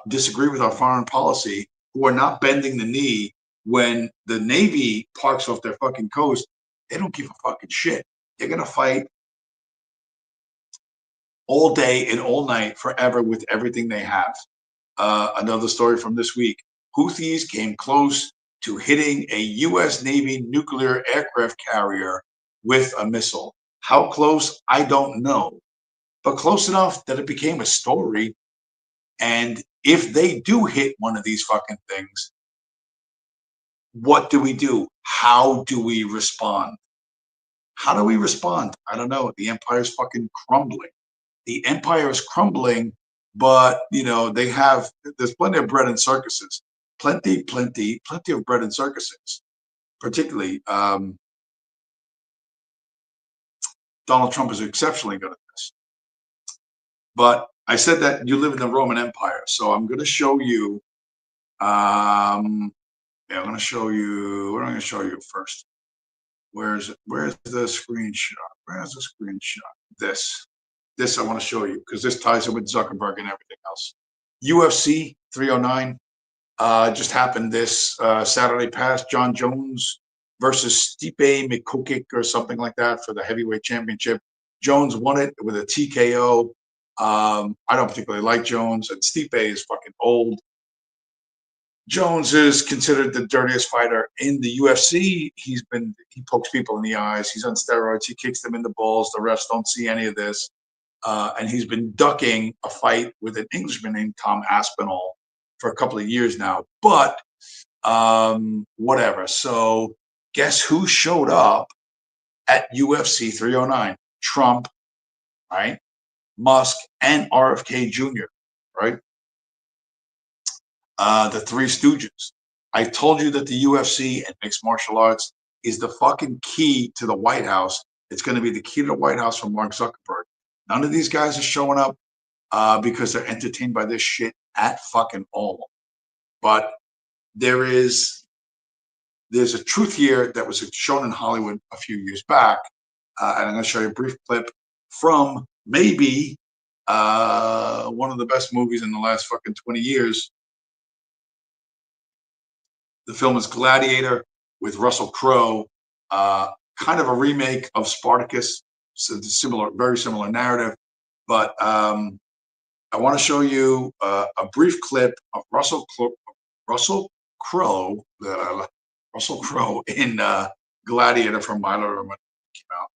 disagree with our foreign policy, who are not bending the knee when the Navy parks off their fucking coast, they don't give a fucking shit. They're going to fight all day and all night forever with everything they have. Another story from this week. Houthis came close to hitting a U.S. Navy nuclear aircraft carrier with a missile. How close? I don't know. But close enough that it became a story. And if they do hit one of these fucking things, what do we do? How do we respond? How do we respond? I don't know. The empire's fucking crumbling. The empire is crumbling, but, you know, there's plenty of bread in circuses. Plenty of bread in circuses. Particularly, Donald Trump is exceptionally good at this. But I said that you live in the Roman Empire, so I'm going to show you. I'm going to show you. What am I going to show you first? Where's it? Where's the screenshot? Where's the screenshot? This I want to show you because this ties in with Zuckerberg and everything else. UFC 309 just happened this Saturday past. John Jones versus Stipe Miocic or something like that for the heavyweight championship. Jones won it with a TKO. I don't particularly like Jones, and Stipe is fucking old. Jones is considered the dirtiest fighter in the UFC. He pokes people in the eyes. He's on steroids. He kicks them in the balls. The refs don't see any of this. And he's been ducking a fight with an Englishman named Tom Aspinall for a couple of years now. But whatever. So guess who showed up at UFC 309? Trump, right? Musk and RFK Jr., right? The Three Stooges. I told you that the UFC and mixed martial arts is the fucking key to the White House. It's going to be the key to the White House for Mark Zuckerberg. None of these guys are showing up because they're entertained by this shit at fucking all. But there's a truth here that was shown in Hollywood a few years back, and I'm going to show you a brief clip from maybe one of the best movies in the last fucking 20 years. The film is Gladiator with Russell Crowe, kind of a remake of Spartacus. So very similar narrative. But I want to show you a brief clip of Russell Crowe in Gladiator from Milo when it came out.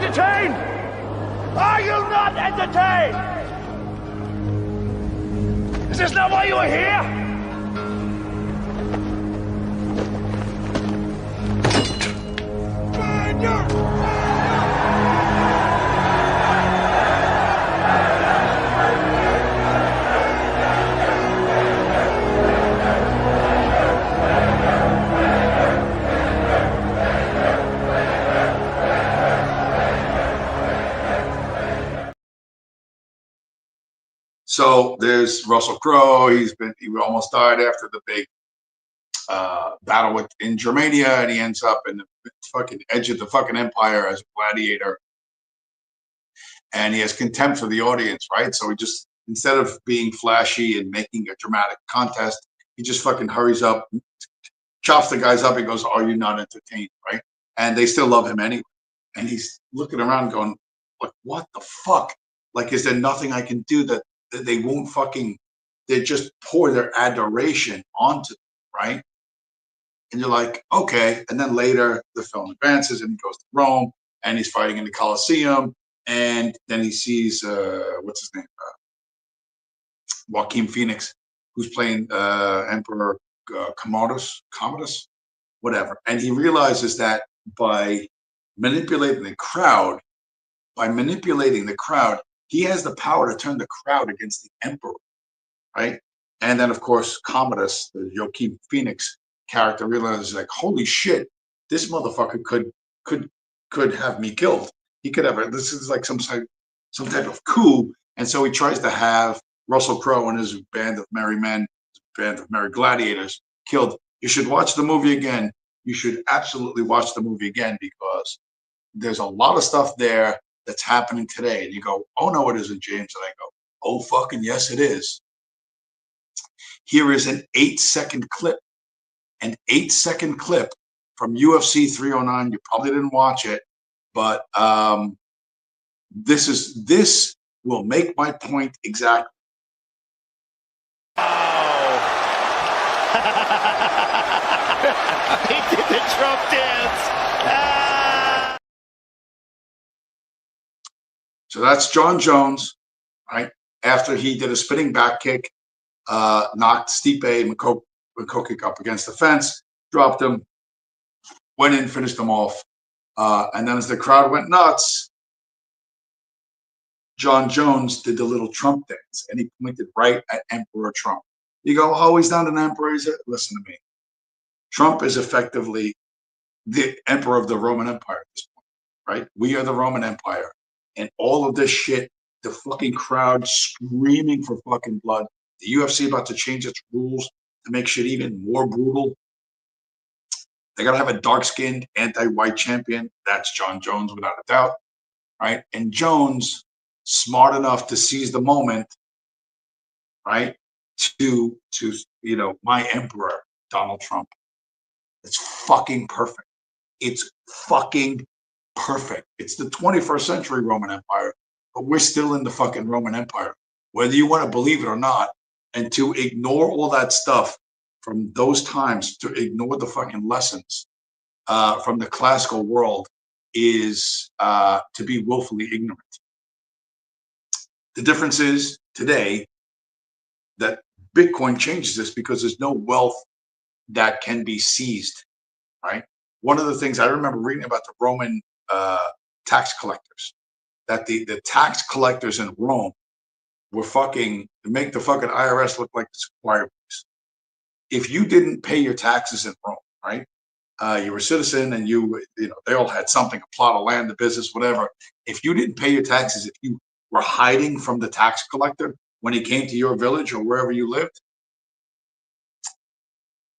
Entertained? Are you not entertained? Is this not why you are here? So there's Russell Crowe. He almost died after the big battle in Germania, and he ends up in the fucking edge of the fucking empire as a gladiator. And he has contempt for the audience, right? So he just, instead of being flashy and making a dramatic contest, he just fucking hurries up, chops the guys up, and goes, "Are you not entertained?" Right? And they still love him anyway. And he's looking around going, like, what the fuck? Like, is there nothing I can do that they won't fucking, they just pour their adoration onto them, right? And you're like, okay. And then later the film advances and he goes to Rome and he's fighting in the Colosseum And then he sees what's his name, Joaquin Phoenix, who's playing Emperor Commodus, whatever. And he realizes that by manipulating the crowd, he has the power to turn the crowd against the emperor, right? And then, of course, Commodus, the Joaquin Phoenix character, realizes like, holy shit, this motherfucker could have me killed. He could have. This is like some type of coup. And so he tries to have Russell Crowe and his band of merry men, band of merry gladiators, killed. You should watch the movie again. You should absolutely watch the movie again, because there's a lot of stuff there that's happening today. And you go, oh, no, it isn't, James. And I go, oh, fucking yes, it is. Here is an 8-second clip, from UFC 309. You probably didn't watch it, but this will make my point exactly. He did the Trump dance. Ah! So that's John Jones, right? After he did a spinning back kick, knocked Stipe Miocic up against the fence, dropped him, went in, finished him off. And then as the crowd went nuts, John Jones did the little Trump dance, and he pointed right at Emperor Trump. You go, oh, he's not an emperor. Listen to me. Trump is effectively the emperor of the Roman Empire at this point, right? We are the Roman Empire. And all of this shit, the fucking crowd screaming for fucking blood, the UFC about to change its rules to make shit even more brutal. They got to have a dark-skinned, anti-white champion. That's John Jones, without a doubt, right? And Jones, smart enough to seize the moment, right, to my emperor, Donald Trump. It's fucking perfect. It's fucking perfect. It's the 21st century Roman Empire, but we're still in the fucking Roman Empire, whether you want to believe it or not. And to ignore all that stuff from those times, to ignore the fucking lessons from the classical world, is to be willfully ignorant. The difference is today that Bitcoin changes this, because there's no wealth that can be seized, right? One of the things I remember reading about the Roman tax collectors, that the tax collectors in Rome were make the fucking IRS look like the Squire books. If you didn't pay your taxes in Rome, right? You were a citizen, and they all had something, a plot of land, a business, whatever. If you didn't pay your taxes, if you were hiding from the tax collector when he came to your village or wherever you lived,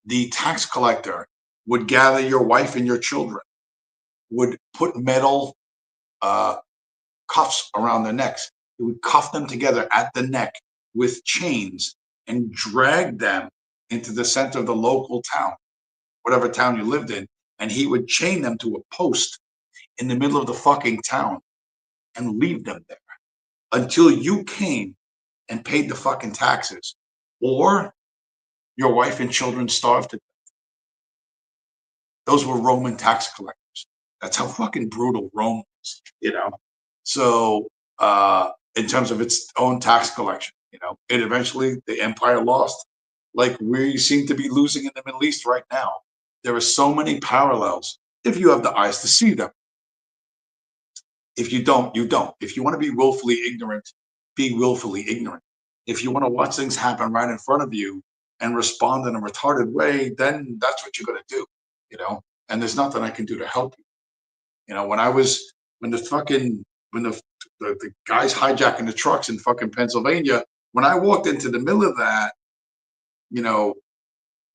the tax collector would gather your wife and your children, would put metal cuffs around their necks. He would cuff them together at the neck with chains and drag them into the center of the local town, whatever town you lived in, and he would chain them to a post in the middle of the fucking town and leave them there until you came and paid the fucking taxes, or your wife and children starved to death. Those were Roman tax collectors. That's how fucking brutal Rome was, So in terms of its own tax collection, it eventually, the empire lost, like we seem to be losing in the Middle East right now. There are so many parallels if you have the eyes to see them. If you don't, you don't. If you want to be willfully ignorant, be willfully ignorant. If you want to watch things happen right in front of you and respond in a retarded way, then that's what you're going to do, and there's nothing I can do to help you. When the guys hijacking the trucks in fucking Pennsylvania, when I walked into the middle of that,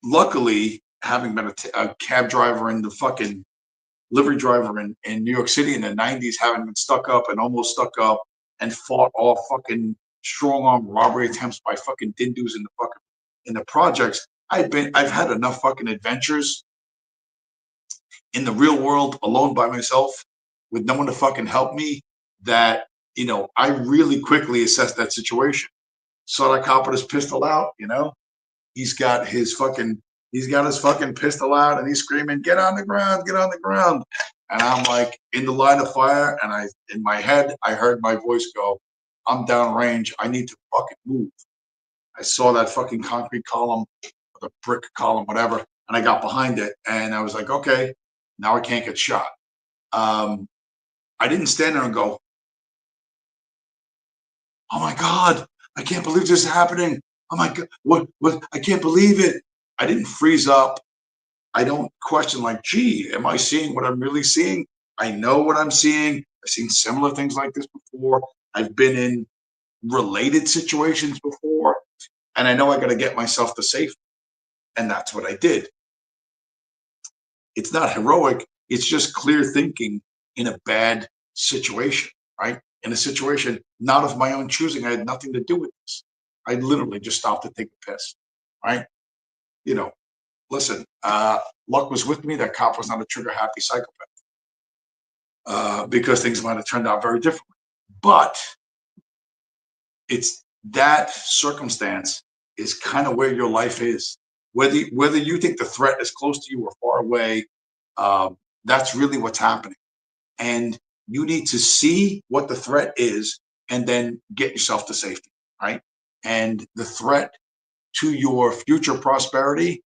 luckily, having been a cab driver and the fucking livery driver in New York City in the 90s, having been stuck up and almost stuck up and fought off fucking strong arm robbery attempts by fucking dindus in the projects. I've had enough fucking adventures in the real world alone by myself with no one to fucking help me that, I really quickly assessed that situation. Saw that cop with his pistol out, he's got his fucking pistol out and he's screaming, get on the ground, get on the ground. And I'm like in the line of fire, and in my head, I heard my voice go, I'm downrange. I need to fucking move. I saw that fucking concrete column, or the brick column, whatever, and I got behind it, and I was like, okay, now I can't get shot. I didn't stand there and go, oh my God, I can't believe this is happening. Oh my God, what, I can't believe it. I didn't freeze up. I don't question like, gee, am I seeing what I'm really seeing? I know what I'm seeing. I've seen similar things like this before. I've been in related situations before, and I know I got to get myself to safety. And that's what I did. It's not heroic. It's just clear thinking in a bad situation, right? In a situation not of my own choosing. I had nothing to do with this. I literally just stopped to take a piss, right? You know, listen, luck was with me. That cop was not a trigger happy psychopath, because things might have turned out very differently. But it's that circumstance is kind of where your life is. Whether you think the threat is close to you or far away, that's really what's happening. And you need to see what the threat is and then get yourself to safety, right? And the threat to your future prosperity,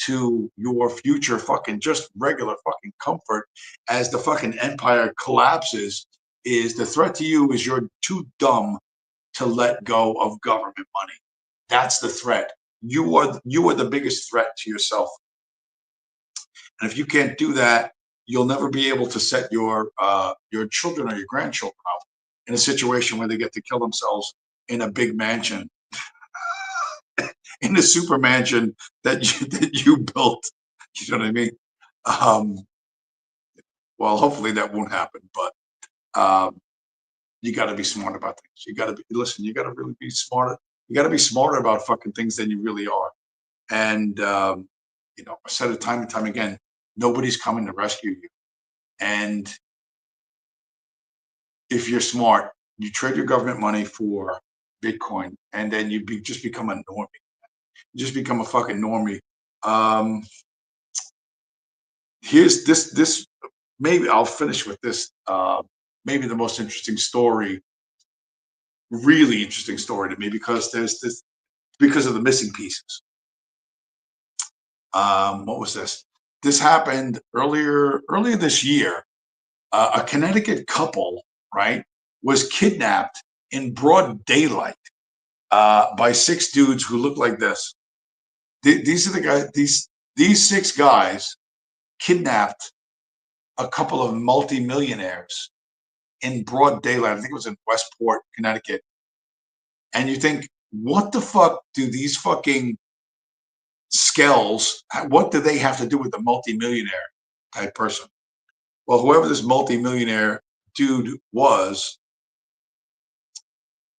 to your future fucking just regular fucking comfort as the fucking empire collapses, is the threat to you is you're too dumb to let go of government money. That's the threat. You are the biggest threat to yourself. And if you can't do that, you'll never be able to set your children or your grandchildren up in a situation where they get to kill themselves in a big mansion, in a super mansion that you built. You know what I mean? Well, hopefully that won't happen, but you got to be smart about things. You got to listen. You got to really be smarter. You got to be smarter about fucking things than you really are. And you know, I said it time and time again. Nobody's coming to rescue you. And if you're smart, you trade your government money for Bitcoin, and then you just become a normie. You just become a fucking normie. Here's this. Maybe I'll finish with this. Maybe the most interesting story, really interesting story to me, because because of the missing pieces. What was this? This happened earlier this year. A Connecticut couple, right, was kidnapped in broad daylight by 6 dudes who look like this. These are the guys. These 6 guys kidnapped a couple of multimillionaires in broad daylight. I think it was in Westport, Connecticut. And you think, what the fuck do these fucking skells, what do they have to do with the multimillionaire type person? Well, whoever this multimillionaire dude was,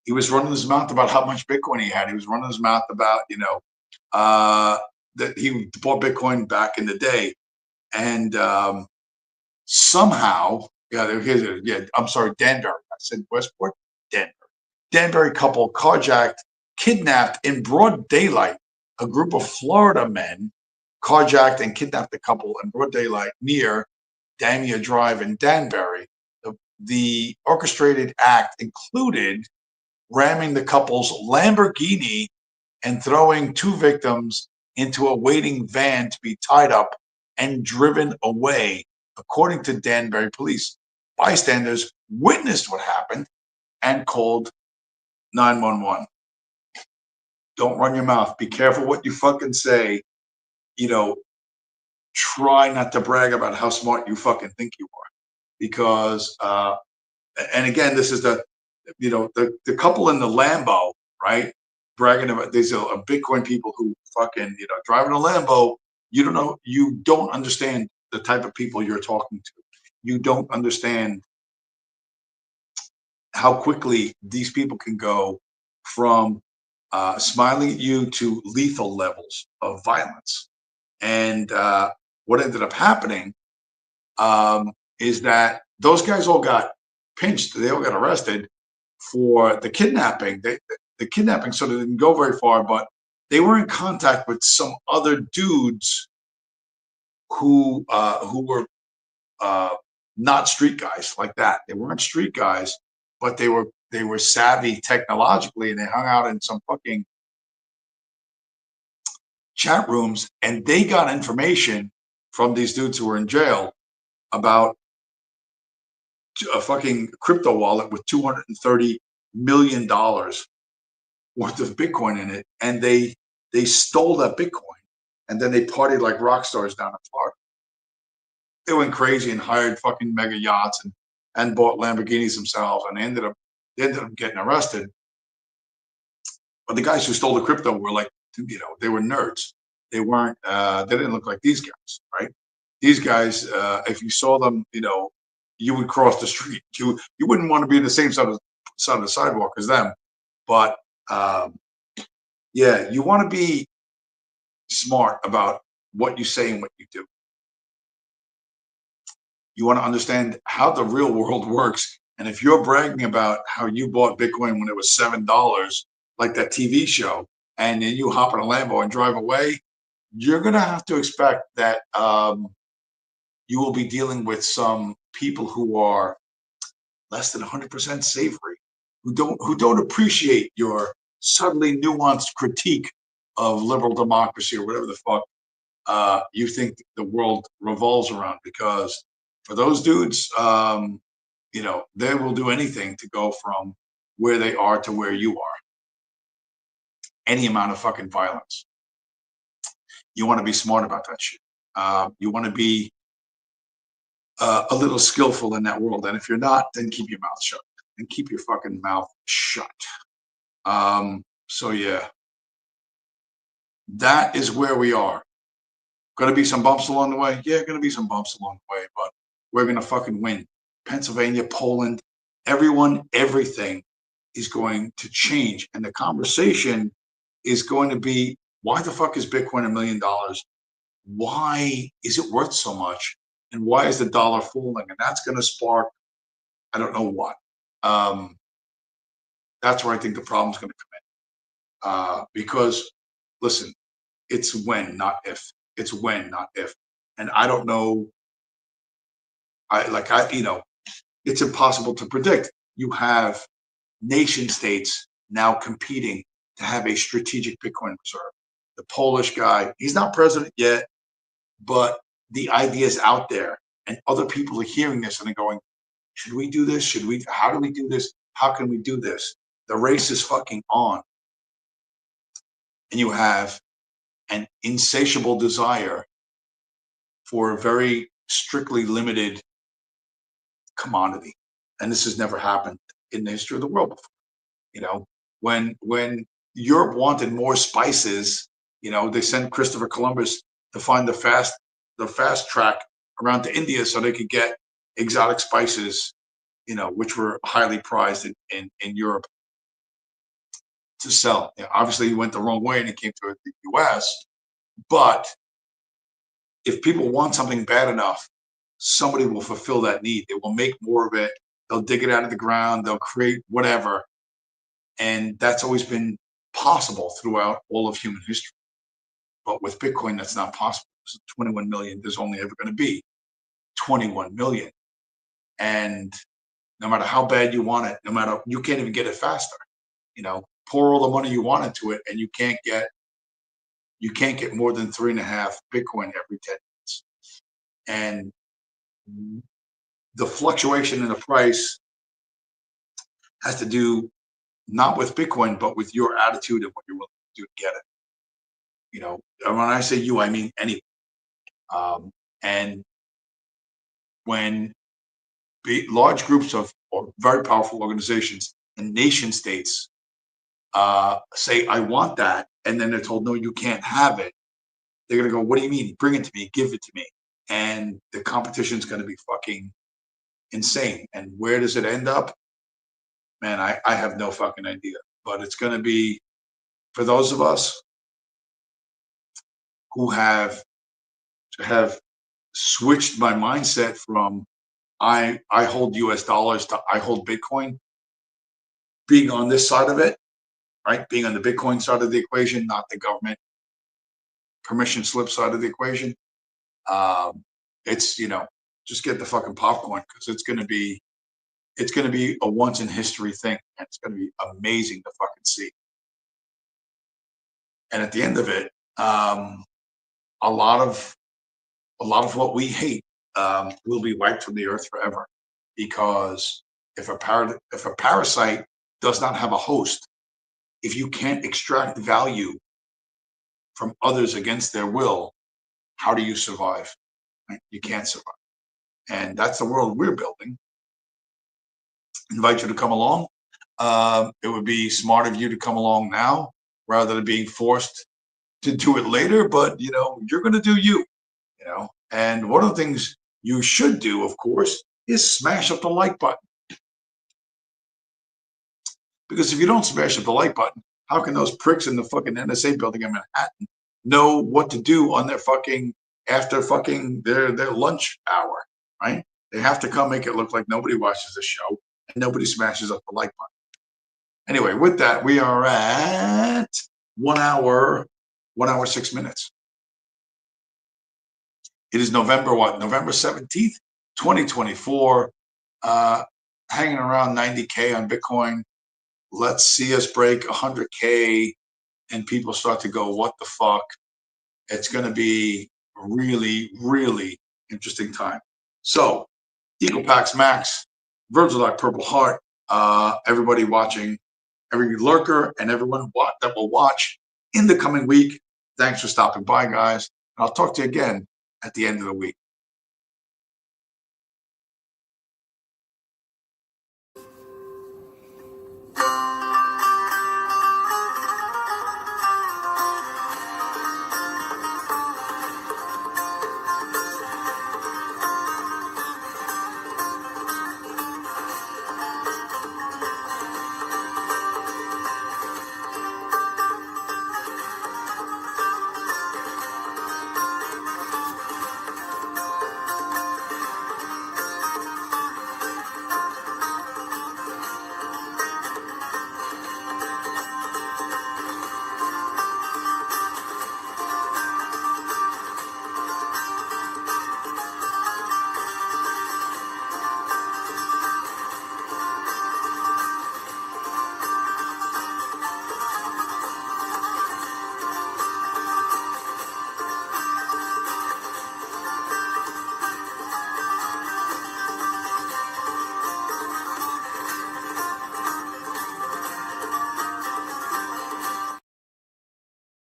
he was running his mouth about how much Bitcoin he had. He was running his mouth about, you know, that he bought Bitcoin back in the day. And somehow, I'm sorry, Danbury. I said Westport, Danbury. Danbury couple carjacked, kidnapped in broad daylight. A group of Florida men carjacked and kidnapped the couple in broad daylight near Damia Drive in Danbury. The orchestrated act included ramming the couple's Lamborghini and throwing 2 victims into a waiting van to be tied up and driven away, according to Danbury police. Bystanders witnessed what happened and called 911. Don't run your mouth. Be careful what you fucking say. You know, try not to brag about how smart you fucking think you are. Because, and again, this is the couple in the Lambo, right? Bragging about these are Bitcoin people who fucking, driving a Lambo. You don't understand the type of people you're talking to. You don't understand how quickly these people can go from smiling at you to lethal levels of violence. And what ended up happening is that those guys all got pinched. They all got arrested for the kidnapping. The kidnapping sort of didn't go very far, but they were in contact with some other dudes who were not street guys like that. They weren't street guys, but they were savvy technologically, and they hung out in some fucking chat rooms, and they got information from these dudes who were in jail about a fucking crypto wallet with $230 million worth of Bitcoin in it, and they stole that Bitcoin, and then they partied like rock stars down in Florida. They went crazy and hired fucking mega yachts and bought Lamborghinis themselves, and they ended up getting arrested. But the guys who stole the crypto were like, they were nerds. They weren't. They didn't look like these guys, right? These guys, if you saw them, you would cross the street. You wouldn't want to be in the same side of the sidewalk as them. But yeah, you want to be smart about what you say and what you do. You want to understand how the real world works. And if you're bragging about how you bought Bitcoin when it was $7, like that TV show, and then you hop in a Lambo and drive away, you're going to have to expect that you will be dealing with some people who are less than 100% savory, who don't appreciate your subtly nuanced critique of liberal democracy or whatever the fuck you think the world revolves around. Because for those dudes, they will do anything to go from where they are to where you are. Any amount of fucking violence. You want to be smart about that shit. You want to be a little skillful in that world. And if you're not, then keep your mouth shut. And keep your fucking mouth shut. So yeah. That is where we are. Going to be some bumps along the way? Yeah, going to be some bumps along the way, but we're going to fucking win. Pennsylvania, Poland, everyone, everything is going to change. And the conversation is going to be, why the fuck is Bitcoin $1 million? Why is it worth so much? And why is the dollar falling? And that's going to spark, I don't know what. That's where I think the problem's going to come in. Because, listen, it's when, not if. It's when, not if. And I don't know. It's impossible to predict. You have nation states now competing to have a strategic Bitcoin reserve. The Polish guy, he's not president yet, but the idea is out there, and other people are hearing this and they're going, should we do this? How do we do this? How can we do this? The race is fucking on. And you have an insatiable desire for a very strictly limited commodity. And this has never happened in the history of the world before. When Europe wanted more spices, they sent Christopher Columbus to find the fast track around to India so they could get exotic spices, which were highly prized in Europe to sell. Obviously, he went the wrong way and it came to the U.S. But if people want something bad enough, somebody will fulfill that need. They will make more of it. They'll dig it out of the ground. They'll create whatever. And that's always been possible throughout all of human history. But with Bitcoin, that's not possible. It's 21 million. There's only ever going to be 21 million. And no matter how bad you want it, you can't even get it faster. Pour all the money you want into it, and you can't get more than 3.5 Bitcoin every 10 minutes. And the fluctuation in the price has to do not with Bitcoin, but with your attitude and what you're willing to do to get it. And when I say you, I mean anyone. And when large groups of very powerful organizations and nation states say, I want that, and then they're told, no, you can't have it, they're going to go, what do you mean? Bring it to me, give it to me. And the competition is going to be fucking insane. And where does it end up? Man, I have no fucking idea. But it's going to be, for those of us who have switched my mindset from I hold US dollars to I hold Bitcoin, being on this side of it, right? Being on the Bitcoin side of the equation, not the government permission slip side of the equation. It's, just get the fucking popcorn because it's gonna be a once in history thing, and it's gonna be amazing to fucking see. And at the end of it, a lot of what we hate will be wiped from the earth forever, because if a parasite does not have a host, if you can't extract value from others against their will, how do you survive? Right? You can't survive. And that's the world we're building. Invite you to come along. It would be smart of you to come along now rather than being forced to do it later. But, you're going to do you, And one of the things you should do, of course, is smash up the like button. Because if you don't smash up the like button, how can those pricks in the fucking NSA building in Manhattan know what to do on their fucking after fucking their lunch hour, right? They have to come make it look like nobody watches the show and nobody smashes up the like button. Anyway, with that, we are at 1 hour, 6 minutes. It is November 17th, 2024. Hanging around 90K on Bitcoin. Let's see us break 100K and people start to go, what the fuck? It's going to be a really, really interesting time. So, Eagle Pax Max, Virgil Dark Purple Heart, everybody watching, every lurker, and everyone that will watch in the coming week. Thanks for stopping by, guys. I'll talk to you again at the end of the week.